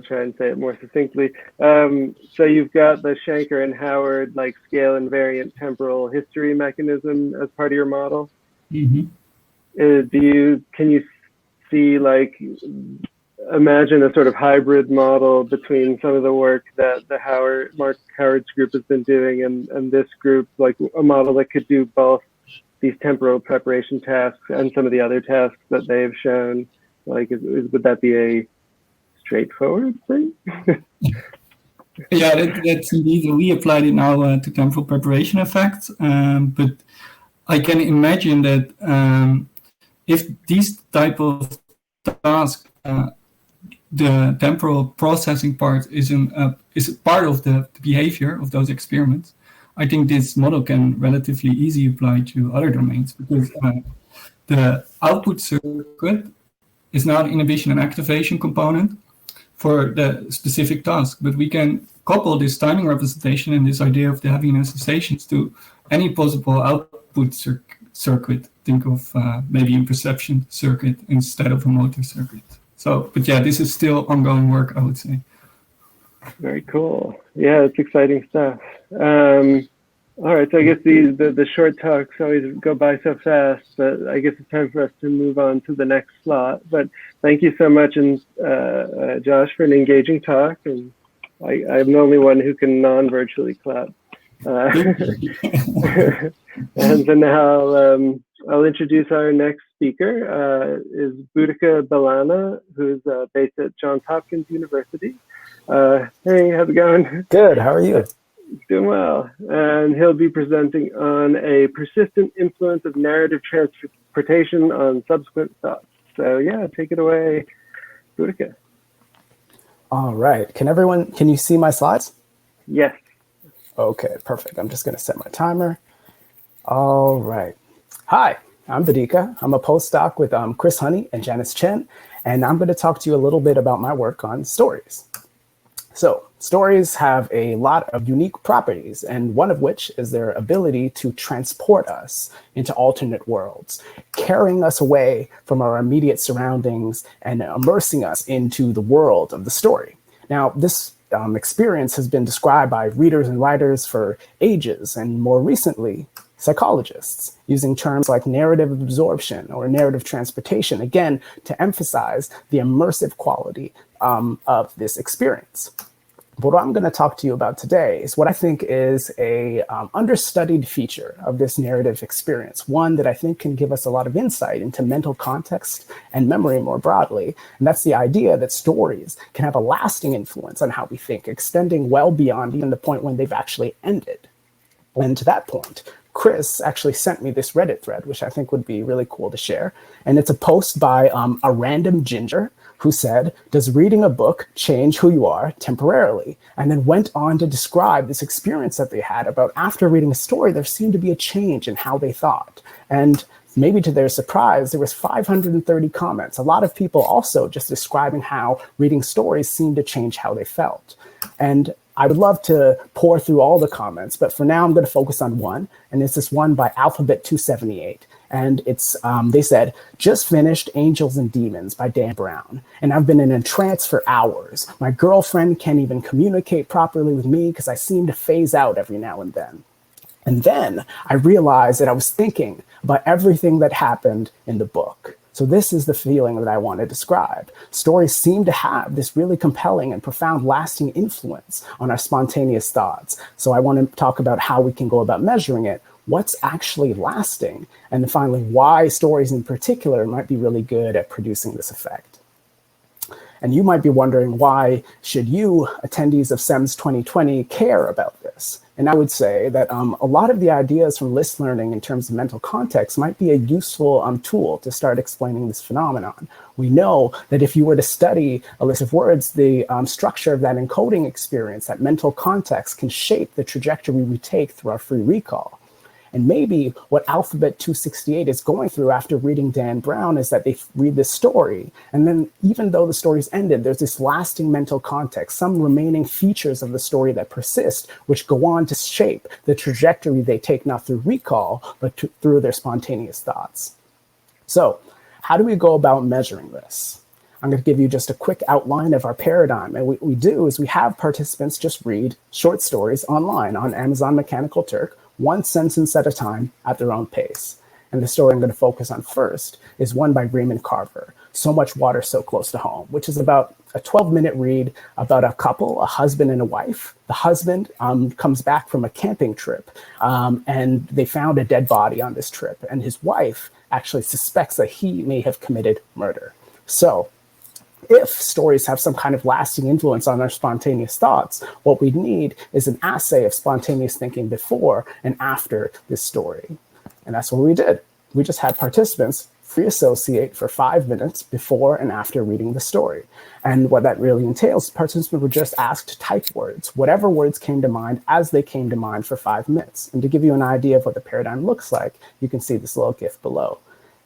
try and say it more succinctly. So you've got the Shanker and Howard like scale invariant temporal history mechanism as part of your model. Mm-hmm. Can you see, like, imagine a sort of hybrid model between some of the work that the Mark Howard's group has been doing and this group, like a model that could do both these temporal preparation tasks and some of the other tasks that they've shown? Like, would that be a straightforward thing? Yeah, that's indeed. We applied it now to temporal preparation effects, but I can imagine that if these type of tasks, the temporal processing part is a part of the behavior of those experiments, I think this model can relatively easily apply to other domains, because the output circuit is now an inhibition and activation component for the specific task, but we can couple this timing representation and this idea of the heaviness sensations to any possible output circuit. Think of maybe a perception circuit instead of a motor circuit. So, but yeah, this is still ongoing work, I would say. Very cool. Yeah, it's exciting stuff. All right, so I guess the short talks always go by so fast, but I guess it's time for us to move on to the next slot. But thank you so much, and Josh, for an engaging talk. And I'm the only one who can non-virtually clap. And so now I'll introduce our next speaker, is Buddhika Bellana, who's based at Johns Hopkins University. Hey, how's it going? Good, how are you? Doing well. And he'll be presenting on a persistent influence of narrative transportation on subsequent thoughts. So yeah, take it away, Buddhika. All right, can you see my slides? Yes. Okay, perfect. I'm just gonna set my timer. All right. Hi, I'm Buddhika. I'm a postdoc with Chris Honey and Janice Chen, and I'm gonna talk to you a little bit about my work on stories. So stories have a lot of unique properties, and one of which is their ability to transport us into alternate worlds, carrying us away from our immediate surroundings and immersing us into the world of the story. Now, this experience has been described by readers and writers for ages, and more recently, psychologists, using terms like narrative absorption or narrative transportation, again, to emphasize the immersive quality of this experience. But what I'm going to talk to you about today is what I think is a understudied feature of this narrative experience, one that I think can give us a lot of insight into mental context and memory more broadly. And that's the idea that stories can have a lasting influence on how we think, extending well beyond even the point when they've actually ended. And to that point, Chris actually sent me this Reddit thread, which I think would be really cool to share. And it's a post by a random ginger who said, "Does reading a book change who you are temporarily?" And then went on to describe this experience that they had about after reading a story, there seemed to be a change in how they thought. And maybe to their surprise, there was 530 comments. A lot of people also just describing how reading stories seemed to change how they felt. And I would love to pour through all the comments, but for now I'm going to focus on one, and it's this one by Alphabet 278. And it's, they said, "Just finished Angels and Demons by Dan Brown, and I've been in a trance for hours. My girlfriend can't even communicate properly with me because I seem to phase out every now and then. And then I realized that I was thinking about everything that happened in the book." So this is the feeling that I want to describe. Stories seem to have this really compelling and profound lasting influence on our spontaneous thoughts. So I want to talk about how we can go about measuring it, what's actually lasting, and then finally, why stories in particular might be really good at producing this effect. And you might be wondering, why should you, attendees of CEMS 2020, care about this? And I would say that a lot of the ideas from list learning in terms of mental context might be a useful tool to start explaining this phenomenon. We know that if you were to study a list of words, the structure of that encoding experience, that mental context, can shape the trajectory we take through our free recall. And maybe what Alphabet 268 is going through after reading Dan Brown is that they read this story. And then even though the story's ended, there's this lasting mental context, some remaining features of the story that persist, which go on to shape the trajectory they take not through recall, but through their spontaneous thoughts. So how do we go about measuring this? I'm going to give you just a quick outline of our paradigm. And what we do is we have participants just read short stories online on Amazon Mechanical Turk, one sentence at a time at their own pace. And the story I'm going to focus on first is one by Raymond Carver, "So Much Water So Close to Home," which is about a 12-minute read about a couple, a husband and a wife. The husband comes back from a camping trip, and they found a dead body on this trip. And his wife actually suspects that he may have committed murder. So if stories have some kind of lasting influence on our spontaneous thoughts, what we need is an assay of spontaneous thinking before and after this story. And that's what we did. We just had participants free associate for 5 minutes before and after reading the story. And what that really entails, participants were just asked to type words, whatever words came to mind as they came to mind for 5 minutes. And to give you an idea of what the paradigm looks like, you can see this little GIF below.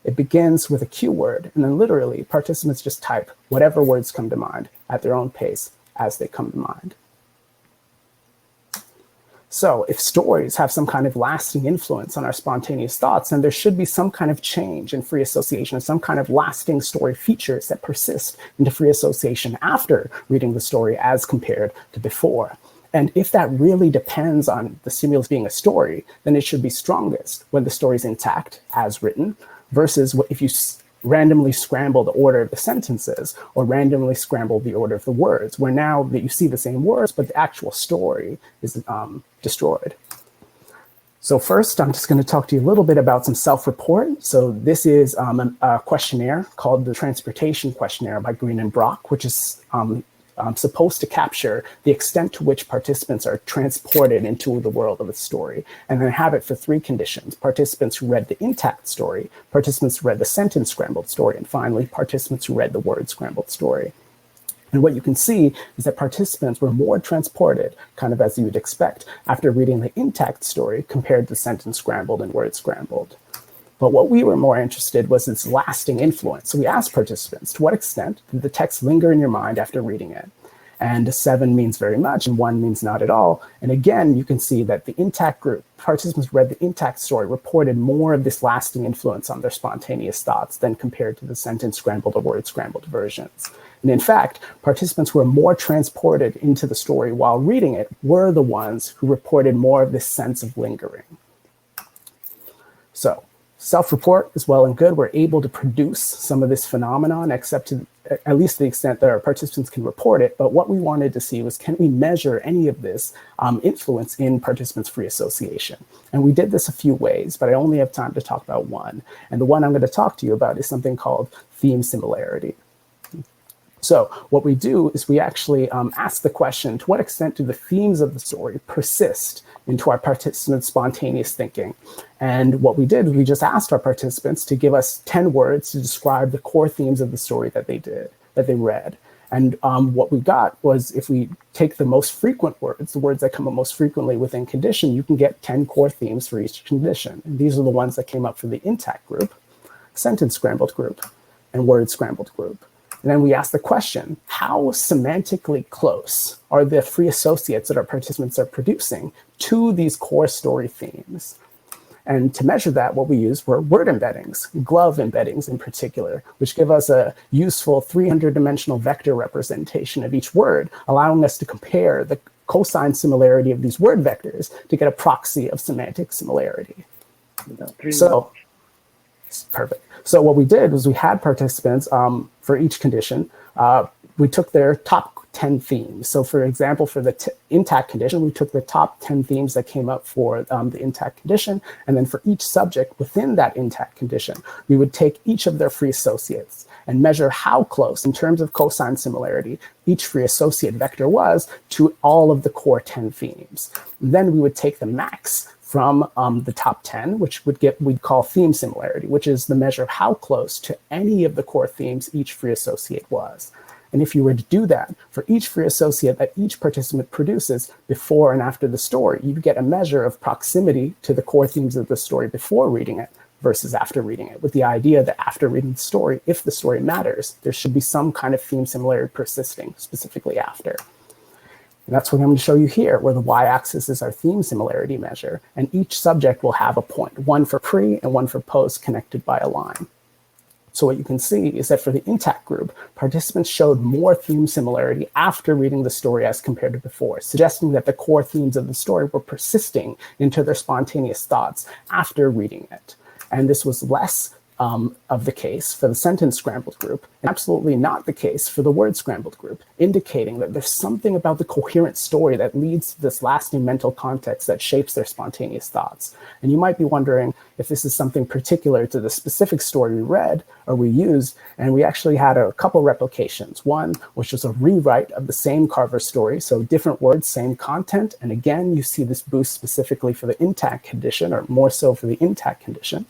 It begins with a cue word, and then literally participants just type whatever words come to mind at their own pace as they come to mind. So if stories have some kind of lasting influence on our spontaneous thoughts, then there should be some kind of change in free association, some kind of lasting story features that persist into free association after reading the story as compared to before. And if that really depends on the stimulus being a story, then it should be strongest when the story is intact as written, versus if you randomly scramble the order of the sentences or randomly scramble the order of the words, where now that you see the same words, but the actual story is destroyed. So first, I'm just going to talk to you a little bit about some self-report. So this is a questionnaire called the Transportation Questionnaire by Green and Brock, which is supposed to capture the extent to which participants are transported into the world of a story. And then have it for 3 conditions: participants who read the intact story, participants who read the sentence scrambled story, and finally, participants who read the word scrambled story. And what you can see is that participants were more transported, kind of as you would expect, after reading the intact story compared to sentence scrambled and word scrambled. But what we were more interested was its lasting influence. So we asked participants, to what extent did the text linger in your mind after reading it? And 7 means very much, and 1 means not at all. And again, you can see that the intact group, participants who read the intact story, reported more of this lasting influence on their spontaneous thoughts than compared to the sentence scrambled or word scrambled versions. And in fact, participants who were more transported into the story while reading it were the ones who reported more of this sense of lingering. So self-report is well and good. We're able to produce some of this phenomenon, except to at least the extent that our participants can report it. But what we wanted to see was, can we measure any of this influence in participants' free association? And we did this a few ways, but I only have time to talk about one. And the one I'm going to talk to you about is something called theme similarity. So what we do is we actually ask the question, to what extent do the themes of the story persist into our participants' spontaneous thinking? And what we did, we just asked our participants to give us 10 words to describe the core themes of the story that they read. And what we got was, if we take the most frequent words, the words that come up most frequently within condition, you can get 10 core themes for each condition. And these are the ones that came up for the intact group, sentence scrambled group, and word scrambled group. And then we ask the question, how semantically close are the free associates that our participants are producing to these core story themes? And to measure that, what we used were word embeddings, glove embeddings in particular, which give us a useful 300-dimensional vector representation of each word, allowing us to compare the cosine similarity of these word vectors to get a proxy of semantic similarity. So, perfect. So what we did was we had participants for each condition, we took their top 10 themes. So for example, for the intact condition, we took the top 10 themes that came up for the intact condition. And then for each subject within that intact condition, we would take each of their free associates and measure how close, in terms of cosine similarity, each free associate vector was to all of the core 10 themes. And then we would take the max from the top 10, which we'd call theme similarity, which is the measure of how close to any of the core themes each free associate was. And if you were to do that for each free associate that each participant produces before and after the story, you get a measure of proximity to the core themes of the story before reading it versus after reading it, with the idea that after reading the story, if the story matters, there should be some kind of theme similarity persisting, specifically after. And that's what I'm going to show you here, where the y-axis is our theme similarity measure, and each subject will have a point, one for pre and one for post, connected by a line. So what you can see is that for the intact group, participants showed more theme similarity after reading the story as compared to before, suggesting that the core themes of the story were persisting into their spontaneous thoughts after reading it. And this was less of the case for the sentence scrambled group, and absolutely not the case for the word scrambled group, indicating that there's something about the coherent story that leads to this lasting mental context that shapes their spontaneous thoughts. And you might be wondering if this is something particular to the specific story we read or we used, and we actually had a couple replications. One, which was a rewrite of the same Carver story, so different words, same content, and again, you see this boost specifically for the intact condition, or more so for the intact condition.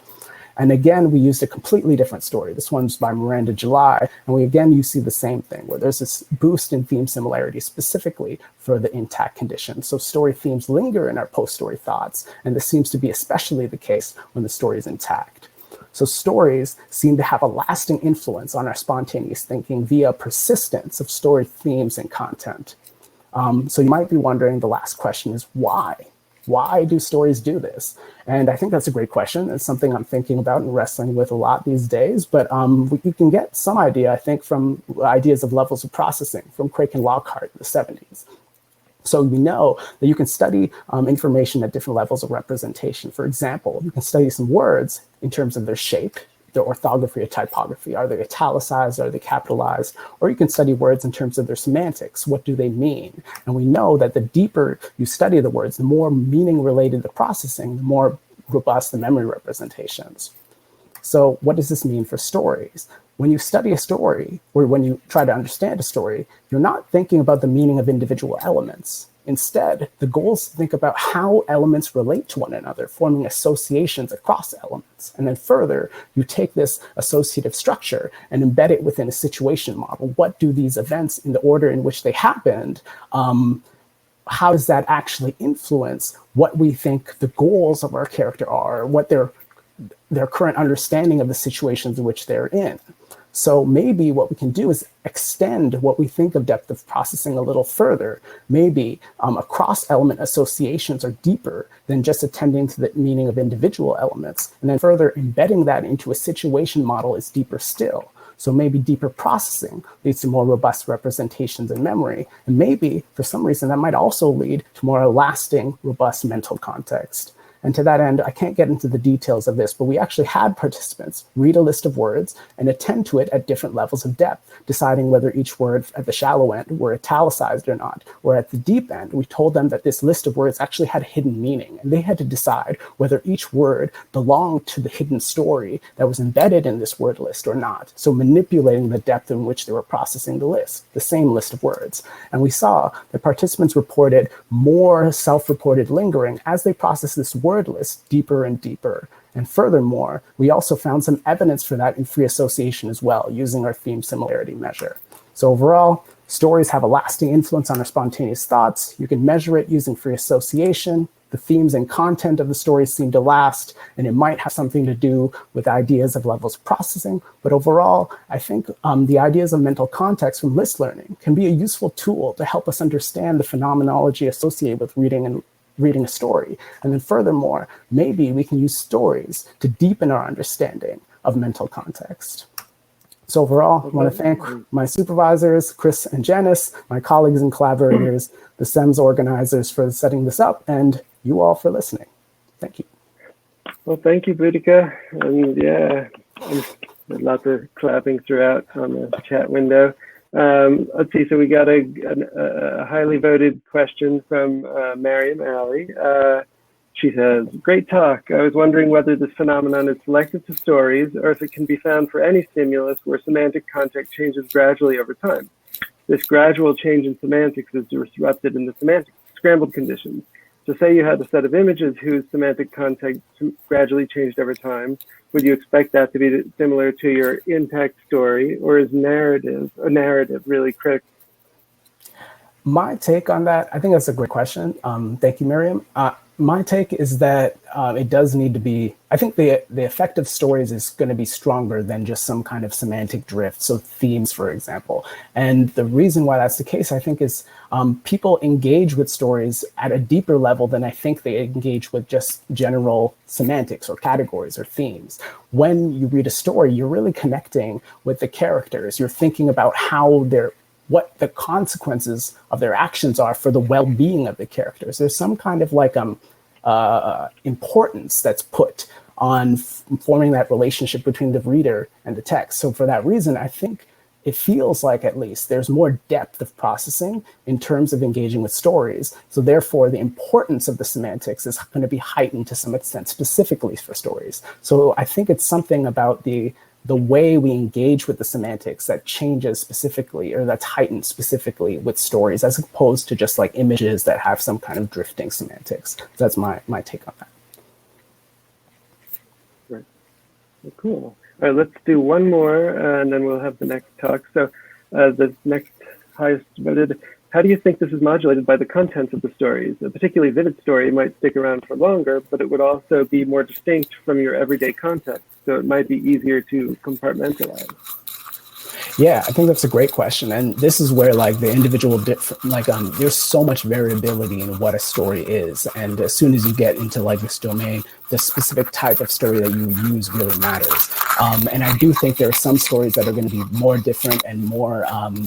And again, we used a completely different story. This one's by Miranda July. And you see the same thing, where there's this boost in theme similarity specifically for the intact condition. So story themes linger in our post-story thoughts. And this seems to be especially the case when the story is intact. So stories seem to have a lasting influence on our spontaneous thinking via persistence of story themes and content. So you might be wondering, the last question is why? Why do stories do this? And I think that's a great question. It's something I'm thinking about and wrestling with a lot these days. But you can get some idea, I think, from ideas of levels of processing from Craik and Lockhart in the 70s. So we know that you can study information at different levels of representation. For example, you can study some words in terms of their shape, their orthography or typography. Are they italicized? Are they capitalized? Or you can study words in terms of their semantics. What do they mean? And we know that the deeper you study the words, the more meaning related to processing, the more robust the memory representations. So what does this mean for stories? When you study a story, or when you try to understand a story, you're not thinking about the meaning of individual elements. Instead, the goal is to think about how elements relate to one another, forming associations across elements. And then further, you take this associative structure and embed it within a situation model. What do these events in the order in which they happened, how does that actually influence what we think the goals of our character are, what their current understanding of the situations in which they're in? So maybe what we can do is extend what we think of depth of processing a little further. Maybe across-element associations are deeper than just attending to the meaning of individual elements. And then further embedding that into a situation model is deeper still. So maybe deeper processing leads to more robust representations in memory. And maybe, for some reason, that might also lead to more lasting, robust mental context. And to that end, I can't get into the details of this, but we actually had participants read a list of words and attend to it at different levels of depth, deciding whether each word at the shallow end were italicized or not. Or at the deep end, we told them that this list of words actually had hidden meaning, and they had to decide whether each word belonged to the hidden story that was embedded in this word list or not. So manipulating the depth in which they were processing the list, the same list of words. And we saw that participants reported more self-reported lingering as they processed this word list deeper and deeper. And furthermore, we also found some evidence for that in free association as well, using our theme similarity measure. So overall, stories have a lasting influence on our spontaneous thoughts. You can measure it using free association. The themes and content of the stories seem to last, and it might have something to do with ideas of levels of processing. But overall, I think the ideas of mental context from list learning can be a useful tool to help us understand the phenomenology associated with reading a story. And then furthermore, maybe we can use stories to deepen our understanding of mental context. So overall, I want to thank my supervisors, Chris and Janice, my colleagues and collaborators, the CEMS organizers for setting this up, and you all for listening. Thank you. Well, thank you, Buddhika. And yeah, lots of clapping throughout on the chat window. Let's see, so we got a highly voted question from Mariam Ali. She says, great talk. I was wondering whether this phenomenon is selected to stories or if it can be found for any stimulus where semantic context changes gradually over time. This gradual change in semantics is disrupted in the semantic scrambled conditions. So say you had a set of images whose semantic context gradually changed over time. Would you expect that to be similar to your in-text story, or is narrative really critical? My take on that, I think that's a great question. Thank you, Miriam. My take is that it does need to be, I think the effect of stories is going to be stronger than just some kind of semantic drift. So themes, for example. And the reason why that's the case, I think, is people engage with stories at a deeper level than I think they engage with just general semantics or categories or themes. When you read a story, you're really connecting with the characters. You're thinking about what the consequences of their actions are for the well-being of the characters. There's some kind of like importance that's put on forming that relationship between the reader and the text. So for that reason, I think it feels like at least there's more depth of processing in terms of engaging with stories. So therefore, the importance of the semantics is going to be heightened to some extent, specifically for stories. So I think it's something about the way we engage with the semantics that changes specifically, or that's heightened specifically with stories, as opposed to just like images that have some kind of drifting semantics. That's my take on that. Right. Well, cool. All right, let's do one more, and then we'll have the next talk. So the next highest voted, how do you think this is modulated by the contents of the stories? A particularly vivid story might stick around for longer, but it would also be more distinct from your everyday context. So it might be easier to compartmentalize. Yeah, I think that's a great question. And this is where like the individual, there's so much variability in what a story is. And as soon as you get into like this domain, the specific type of story that you use really matters. And I do think there are some stories that are going to be more different and more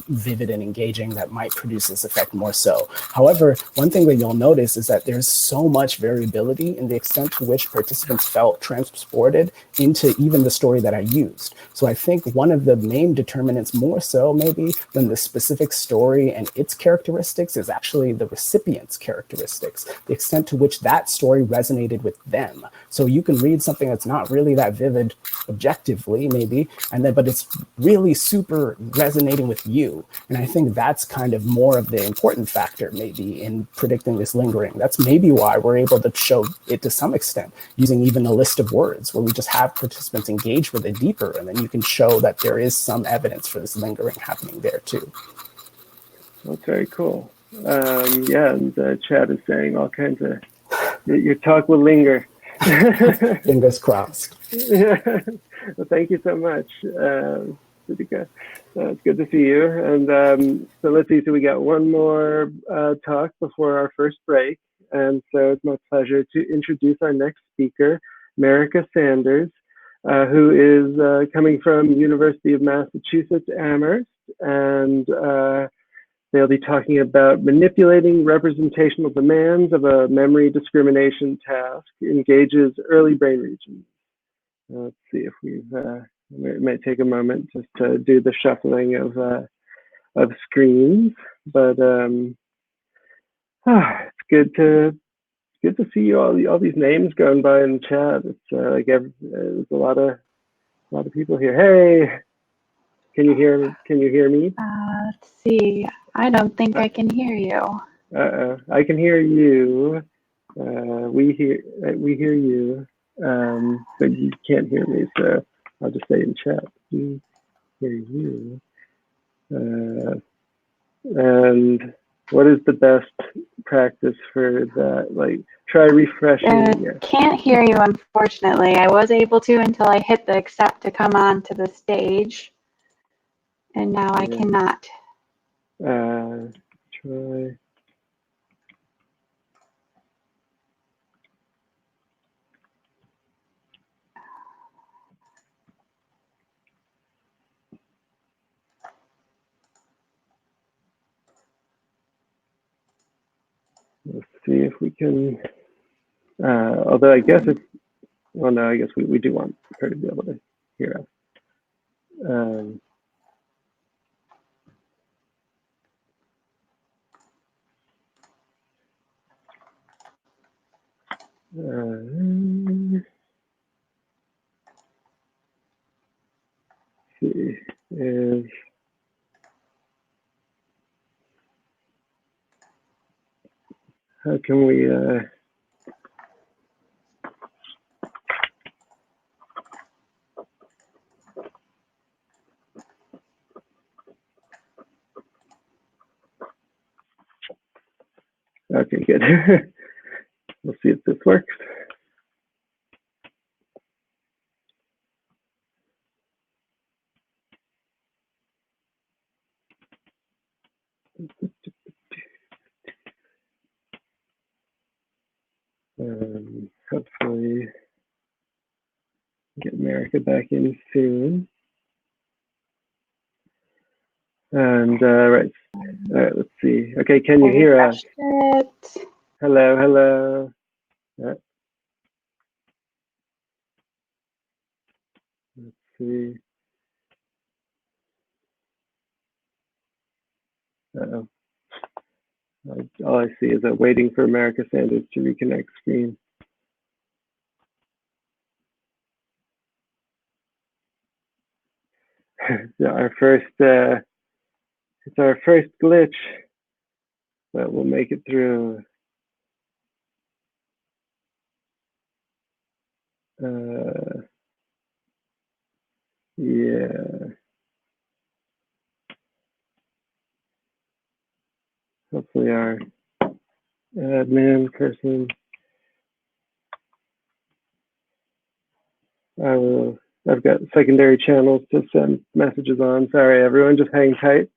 vivid and engaging that might produce this effect more so. However, one thing that you'll notice is that there's so much variability in the extent to which participants felt transported into even the story that I used. So I think one of the main determinants more so maybe than the specific story and its characteristics is actually the recipient's characteristics, the extent to which that story resonated with them. So you can read something that's not really that vivid objectively, maybe, but it's really super resonating with you. And I think that's kind of more of the important factor, maybe, in predicting this lingering. That's maybe why we're able to show it to some extent using even a list of words where we just have participants engage with it deeper, and then you can show that there is some evidence for this lingering happening there too. That's very cool. Yeah, and the chat is saying all kinds of, your talk will linger. Fingers crossed. Yeah. Well, thank you so much, Buddhika. It's good to see you. And so let's see. So we got one more talk before our first break. And so it's my pleasure to introduce our next speaker, Merika Sanders, who is coming from University of Massachusetts Amherst. And They'll be talking about manipulating representational demands of a memory discrimination task engages early brain regions. Let's see if it might take a moment just to do the shuffling of screens, but it's good to see you all these names going by in the chat. It's like there's a lot of people here. Hey, can you hear me? Let's see. I don't think I can hear you. I can hear you. We hear you, but you can't hear me. So I'll just say in chat, we hear you. And what is the best practice for that? Like, try refreshing. Yeah. Can't hear you, unfortunately. I was able to until I hit the accept to come on to the stage, and now I cannot. Try. Let's see if we can. Although I guess well, no, I guess we do want her to be able to hear us. See if how can we okay, good. We'll see if this works. Hopefully get Merika back in soon. And right, let's see. Okay, can you hear us? Hello, hello. Let's see. Uh-oh. All I see is a waiting for Merika Sanders to reconnect screen. It's our first glitch, but we'll make it through. Yeah. Hopefully our admin person. I've got secondary channels to send messages on. Sorry, everyone, just hang tight.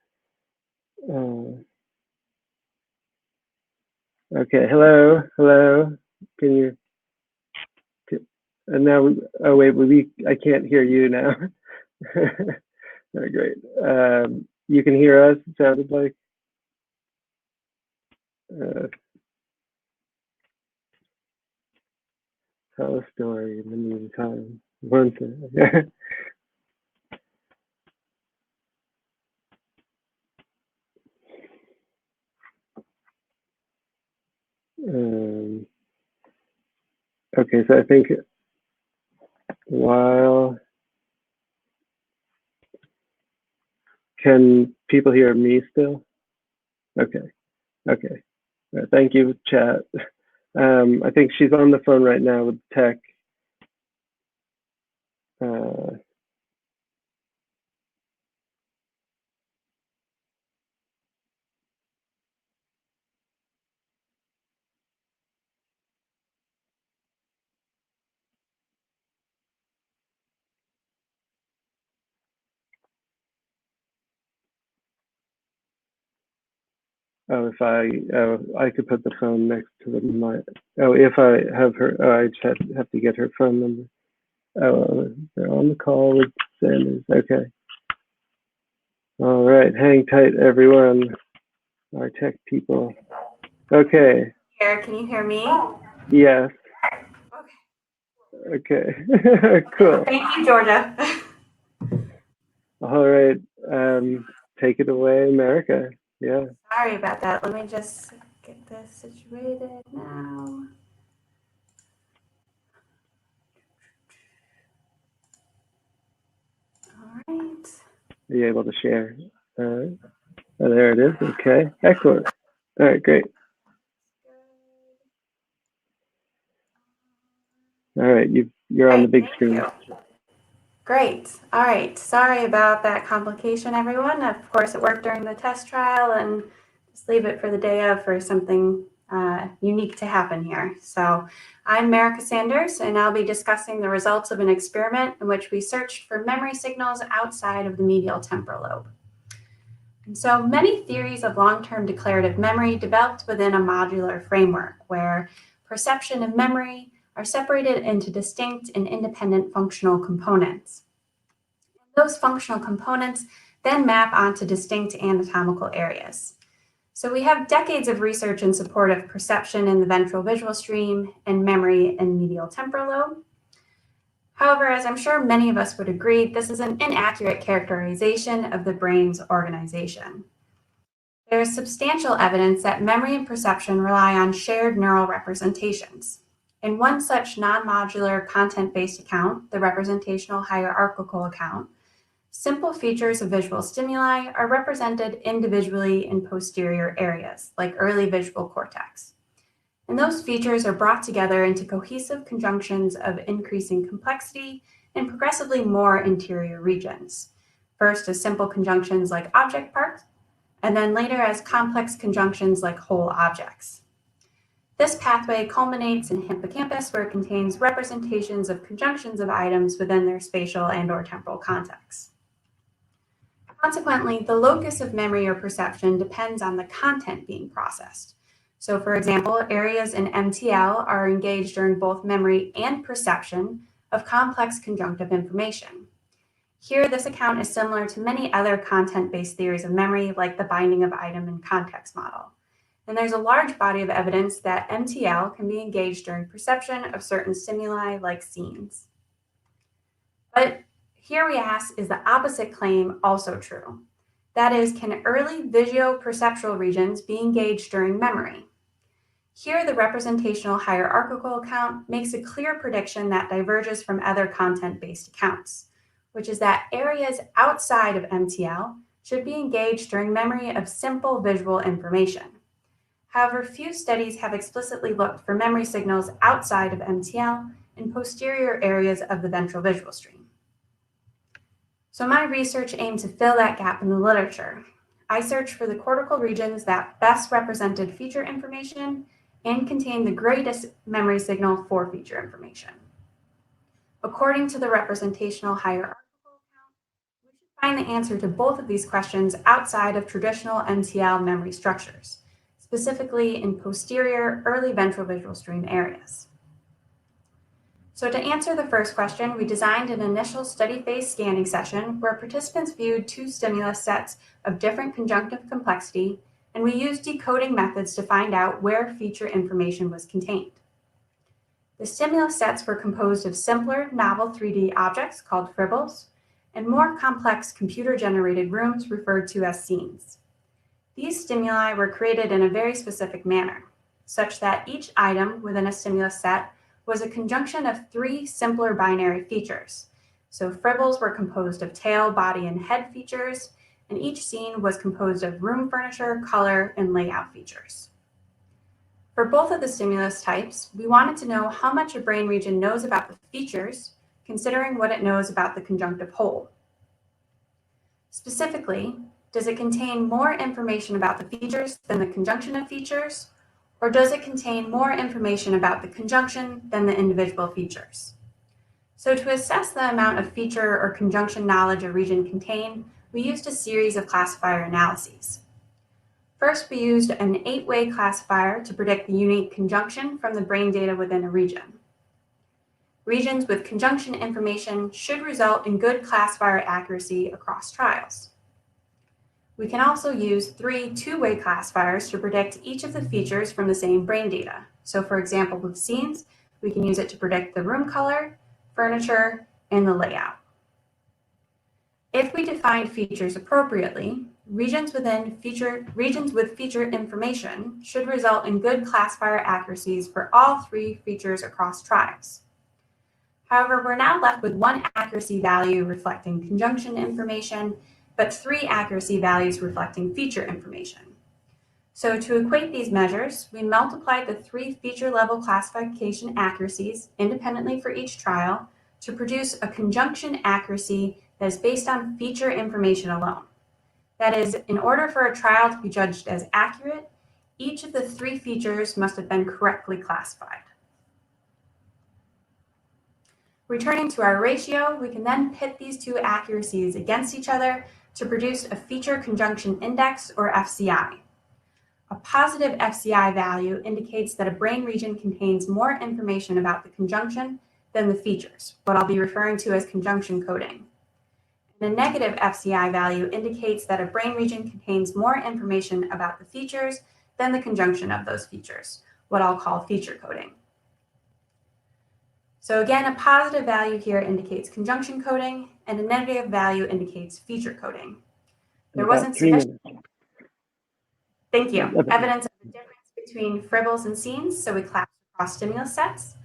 Okay, hello, hello. Can you? And now, oh wait, I can't hear you now. Oh, great. You can hear us, it sounded like. Tell a story in the meantime. One second. Okay, so I think can people hear me still? Okay, okay. Thank you, chat. I think she's on the phone right now with tech. Oh, if I could put the phone next to the mic. Oh, if I have her, I just have to get her phone number. Oh, they're on the call with Sanders. Okay. All right, hang tight, everyone. our tech people. Okay. Here, can you hear me? Yes. Okay. Okay. Cool. Thank you, Georgia. All right. Take it away, Merika. Yeah. Sorry about that. Let me just get this situated now. All right. Are you able to share? Oh, there it is. Okay. Excellent. All right. Great. All right. You're on the big screen. You. Great. All right. Sorry about that complication, everyone. Of course, it worked during the test trial, and just leave it for the day of for something unique to happen here. So I'm Merika Sanders, and I'll be discussing the results of an experiment in which we searched for memory signals outside of the medial temporal lobe. And so many theories of long-term declarative memory developed within a modular framework where perception and memory are separated into distinct and independent functional components. Those functional components then map onto distinct anatomical areas. So we have decades of research in support of perception in the ventral visual stream and memory in medial temporal lobe. However, as I'm sure many of us would agree, this is an inaccurate characterization of the brain's organization. There is substantial evidence that memory and perception rely on shared neural representations. In one such non-modular content-based account, the representational hierarchical account, simple features of visual stimuli are represented individually in posterior areas, like early visual cortex. And those features are brought together into cohesive conjunctions of increasing complexity in progressively more interior regions. First as simple conjunctions like object parts, and then later as complex conjunctions like whole objects. This pathway culminates in hippocampus, where it contains representations of conjunctions of items within their spatial and/or temporal contexts. Consequently, the locus of memory or perception depends on the content being processed. So, for example, areas in MTL are engaged during both memory and perception of complex conjunctive information. Here, this account is similar to many other content-based theories of memory, like the binding of item and context model. And there's a large body of evidence that MTL can be engaged during perception of certain stimuli like scenes. But here we ask, is the opposite claim also true? That is, can early visuo-perceptual regions be engaged during memory? Here, the representational hierarchical account makes a clear prediction that diverges from other content-based accounts, which is that areas outside of MTL should be engaged during memory of simple visual information. However, few studies have explicitly looked for memory signals outside of MTL in posterior areas of the ventral visual stream. So my research aimed to fill that gap in the literature. I searched for the cortical regions that best represented feature information and contained the greatest memory signal for feature information. According to the representational hierarchical account, we should find the answer to both of these questions outside of traditional MTL memory structures, specifically in posterior early ventral visual stream areas. So to answer the first question, we designed an initial study phase scanning session where participants viewed two stimulus sets of different conjunctive complexity, and we used decoding methods to find out where feature information was contained. The stimulus sets were composed of simpler, novel 3D objects called fribbles, and more complex computer-generated rooms referred to as scenes. These stimuli were created in a very specific manner, such that each item within a stimulus set was a conjunction of three simpler binary features. So fribbles were composed of tail, body, and head features, and each scene was composed of room furniture, color, and layout features. For both of the stimulus types, we wanted to know how much a brain region knows about the features, considering what it knows about the conjunctive whole. Specifically, does it contain more information about the features than the conjunction of features, or does it contain more information about the conjunction than the individual features? So to assess the amount of feature or conjunction knowledge a region contained, we used a series of classifier analyses. First, we used an 8-way classifier to predict the unique conjunction from the brain data within a region. Regions with conjunction information should result in good classifier accuracy across trials. We can also use 3 two-way classifiers to predict each of the features from the same brain data. So for example, with scenes, we can use it to predict the room color, furniture, and the layout. If we define features appropriately, regions with feature information should result in good classifier accuracies for all 3 features across trials. However, we're now left with 1 accuracy value reflecting conjunction information, but 3 accuracy values reflecting feature information. So to equate these measures, we multiplied the 3 feature-level classification accuracies independently for each trial to produce a conjunction accuracy that is based on feature information alone. That is, in order for a trial to be judged as accurate, each of the 3 features must have been correctly classified. Returning to our ratio, we can then pit these 2 accuracies against each other to produce a feature conjunction index, or FCI. A positive FCI value indicates that a brain region contains more information about the conjunction than the features, what I'll be referring to as conjunction coding. And a negative FCI value indicates that a brain region contains more information about the features than the conjunction of those features, what I'll call feature coding. So again, a positive value here indicates conjunction coding, and a negative value indicates feature coding. There wasn't sufficient evidence of the difference between fribbles and scenes, so we collapsed across stimulus sets,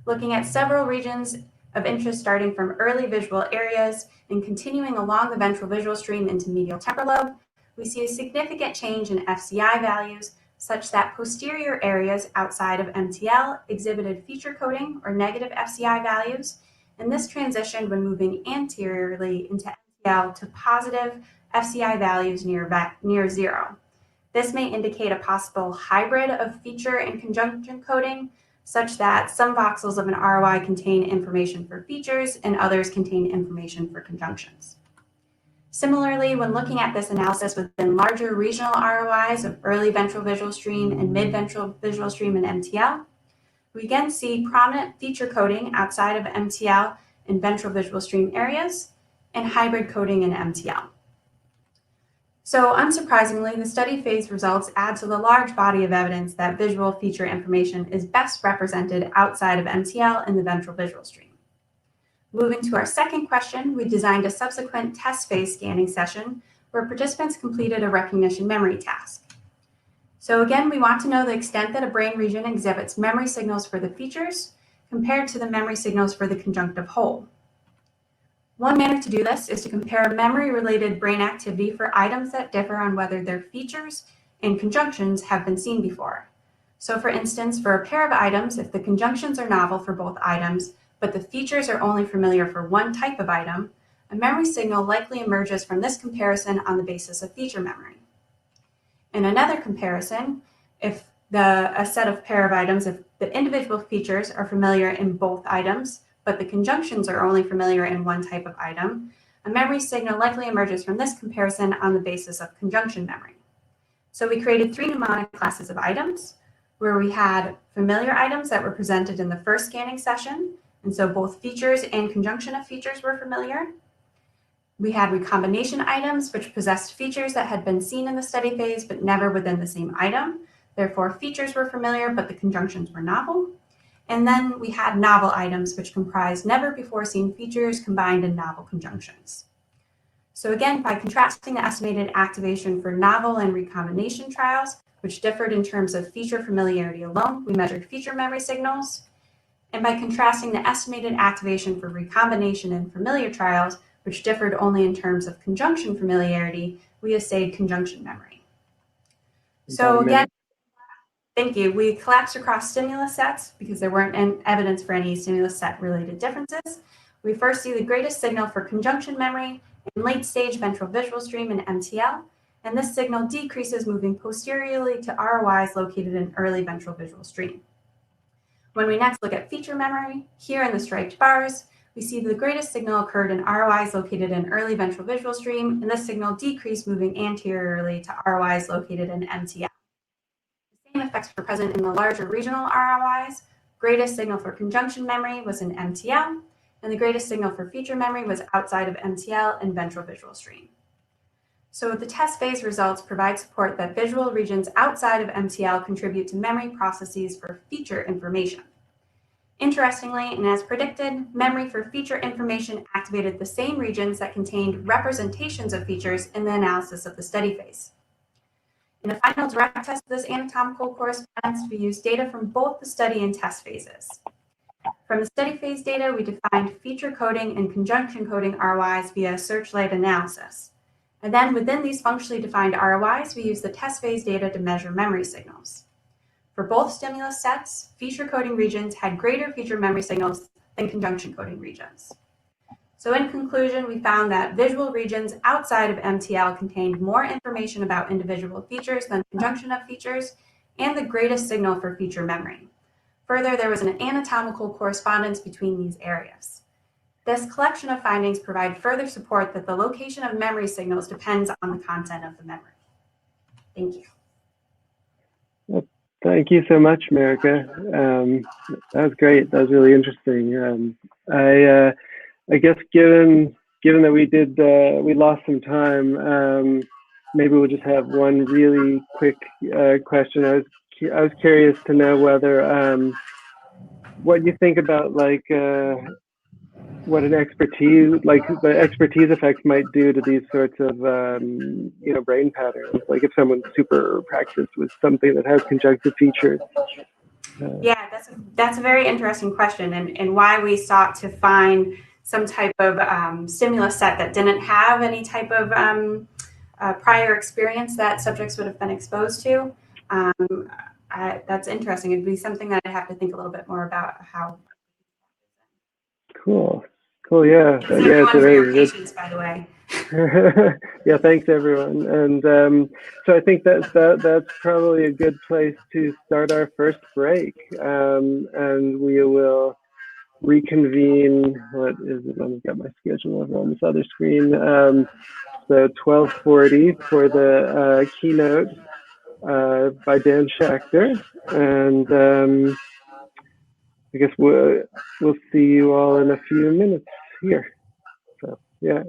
looking at several regions of interest starting from early visual areas and continuing along the ventral visual stream into medial temporal lobe. We see a significant change in FCI values such that posterior areas outside of MTL exhibited feature coding or negative FCI values, and this transitioned when moving anteriorly into MTL to positive FCI values near 0. This may indicate a possible hybrid of feature and conjunction coding, such that some voxels of an ROI contain information for features and others contain information for conjunctions. Similarly, when looking at this analysis within larger regional ROIs of early ventral visual stream and mid-ventral visual stream in MTL, we again see prominent feature coding outside of MTL in ventral visual stream areas and hybrid coding in MTL. So unsurprisingly, the study phase results add to the large body of evidence that visual feature information is best represented outside of MTL in the ventral visual stream. Moving to our second question, we designed a subsequent test phase scanning session where participants completed a recognition memory task. So again, we want to know the extent that a brain region exhibits memory signals for the features compared to the memory signals for the conjunctive whole. One manner to do this is to compare memory-related brain activity for items that differ on whether their features and conjunctions have been seen before. So for instance, for a pair of items, if the conjunctions are novel for both items, but the features are only familiar for one type of item, a memory signal likely emerges from this comparison on the basis of feature memory. In another comparison, if a set of pair of items, if the individual features are familiar in both items, but the conjunctions are only familiar in one type of item, a memory signal likely emerges from this comparison on the basis of conjunction memory. So we created 3 mnemonic classes of items, where we had familiar items that were presented in the first scanning session, and so both features and conjunction of features were familiar. We had recombination items, which possessed features that had been seen in the study phase, but never within the same item. Therefore, features were familiar, but the conjunctions were novel. And then we had novel items, which comprised never before seen features combined in novel conjunctions. So again, by contrasting the estimated activation for novel and recombination trials, which differed in terms of feature familiarity alone, we measured feature memory signals. And by contrasting the estimated activation for recombination and familiar trials, which differed only in terms of conjunction familiarity, we assayed conjunction memory. So again, thank you. We collapsed across stimulus sets because there weren't evidence for any stimulus set related differences. We first see the greatest signal for conjunction memory in late stage ventral visual stream in MTL, and this signal decreases moving posteriorly to ROIs located in early ventral visual stream. When we next look at feature memory, here in the striped bars, we see the greatest signal occurred in ROIs located in early ventral visual stream, and this signal decreased moving anteriorly to ROIs located in MTL. The same effects were present in the larger regional ROIs. Greatest signal for conjunction memory was in MTL, and the greatest signal for feature memory was outside of MTL and ventral visual stream. So the test phase results provide support that visual regions outside of MTL contribute to memory processes for feature information. Interestingly, and as predicted, memory for feature information activated the same regions that contained representations of features in the analysis of the study phase. In a final direct test of this anatomical correspondence, we used data from both the study and test phases. From the study phase data, we defined feature coding and conjunction coding ROIs via searchlight analysis. And then within these functionally defined ROIs, we use the test phase data to measure memory signals. For both stimulus sets, feature coding regions had greater feature memory signals than conjunction coding regions. So in conclusion, we found that visual regions outside of MTL contained more information about individual features than conjunction of features and the greatest signal for feature memory. Further, there was an anatomical correspondence between these areas. This collection of findings provide further support that the location of memory signals depends on the content of the memory. Thank you. Well, thank you so much, Merika. That was great. That was really interesting. I guess given that we lost some time, maybe we'll just have one really quick question. I was curious to know whether what you think about what an expertise, the expertise effects might do to these sorts of brain patterns. Like if someone's super practiced with something that has conjunctive features. Yeah, that's a very interesting question, and why we sought to find some type of stimulus set that didn't have any type of prior experience that subjects would have been exposed to. That's interesting. It'd be something that I'd have to think a little bit more about how. Cool, yeah. Thanks everyone for your patience, by the way. Yeah, thanks everyone. And so I think that's probably a good place to start our first break. And we will reconvene. What is it? Let me get my schedule over on this other screen. So 12:40 for the keynote by Dan Schachter, and I guess we'll see you all in a few minutes here. So yeah.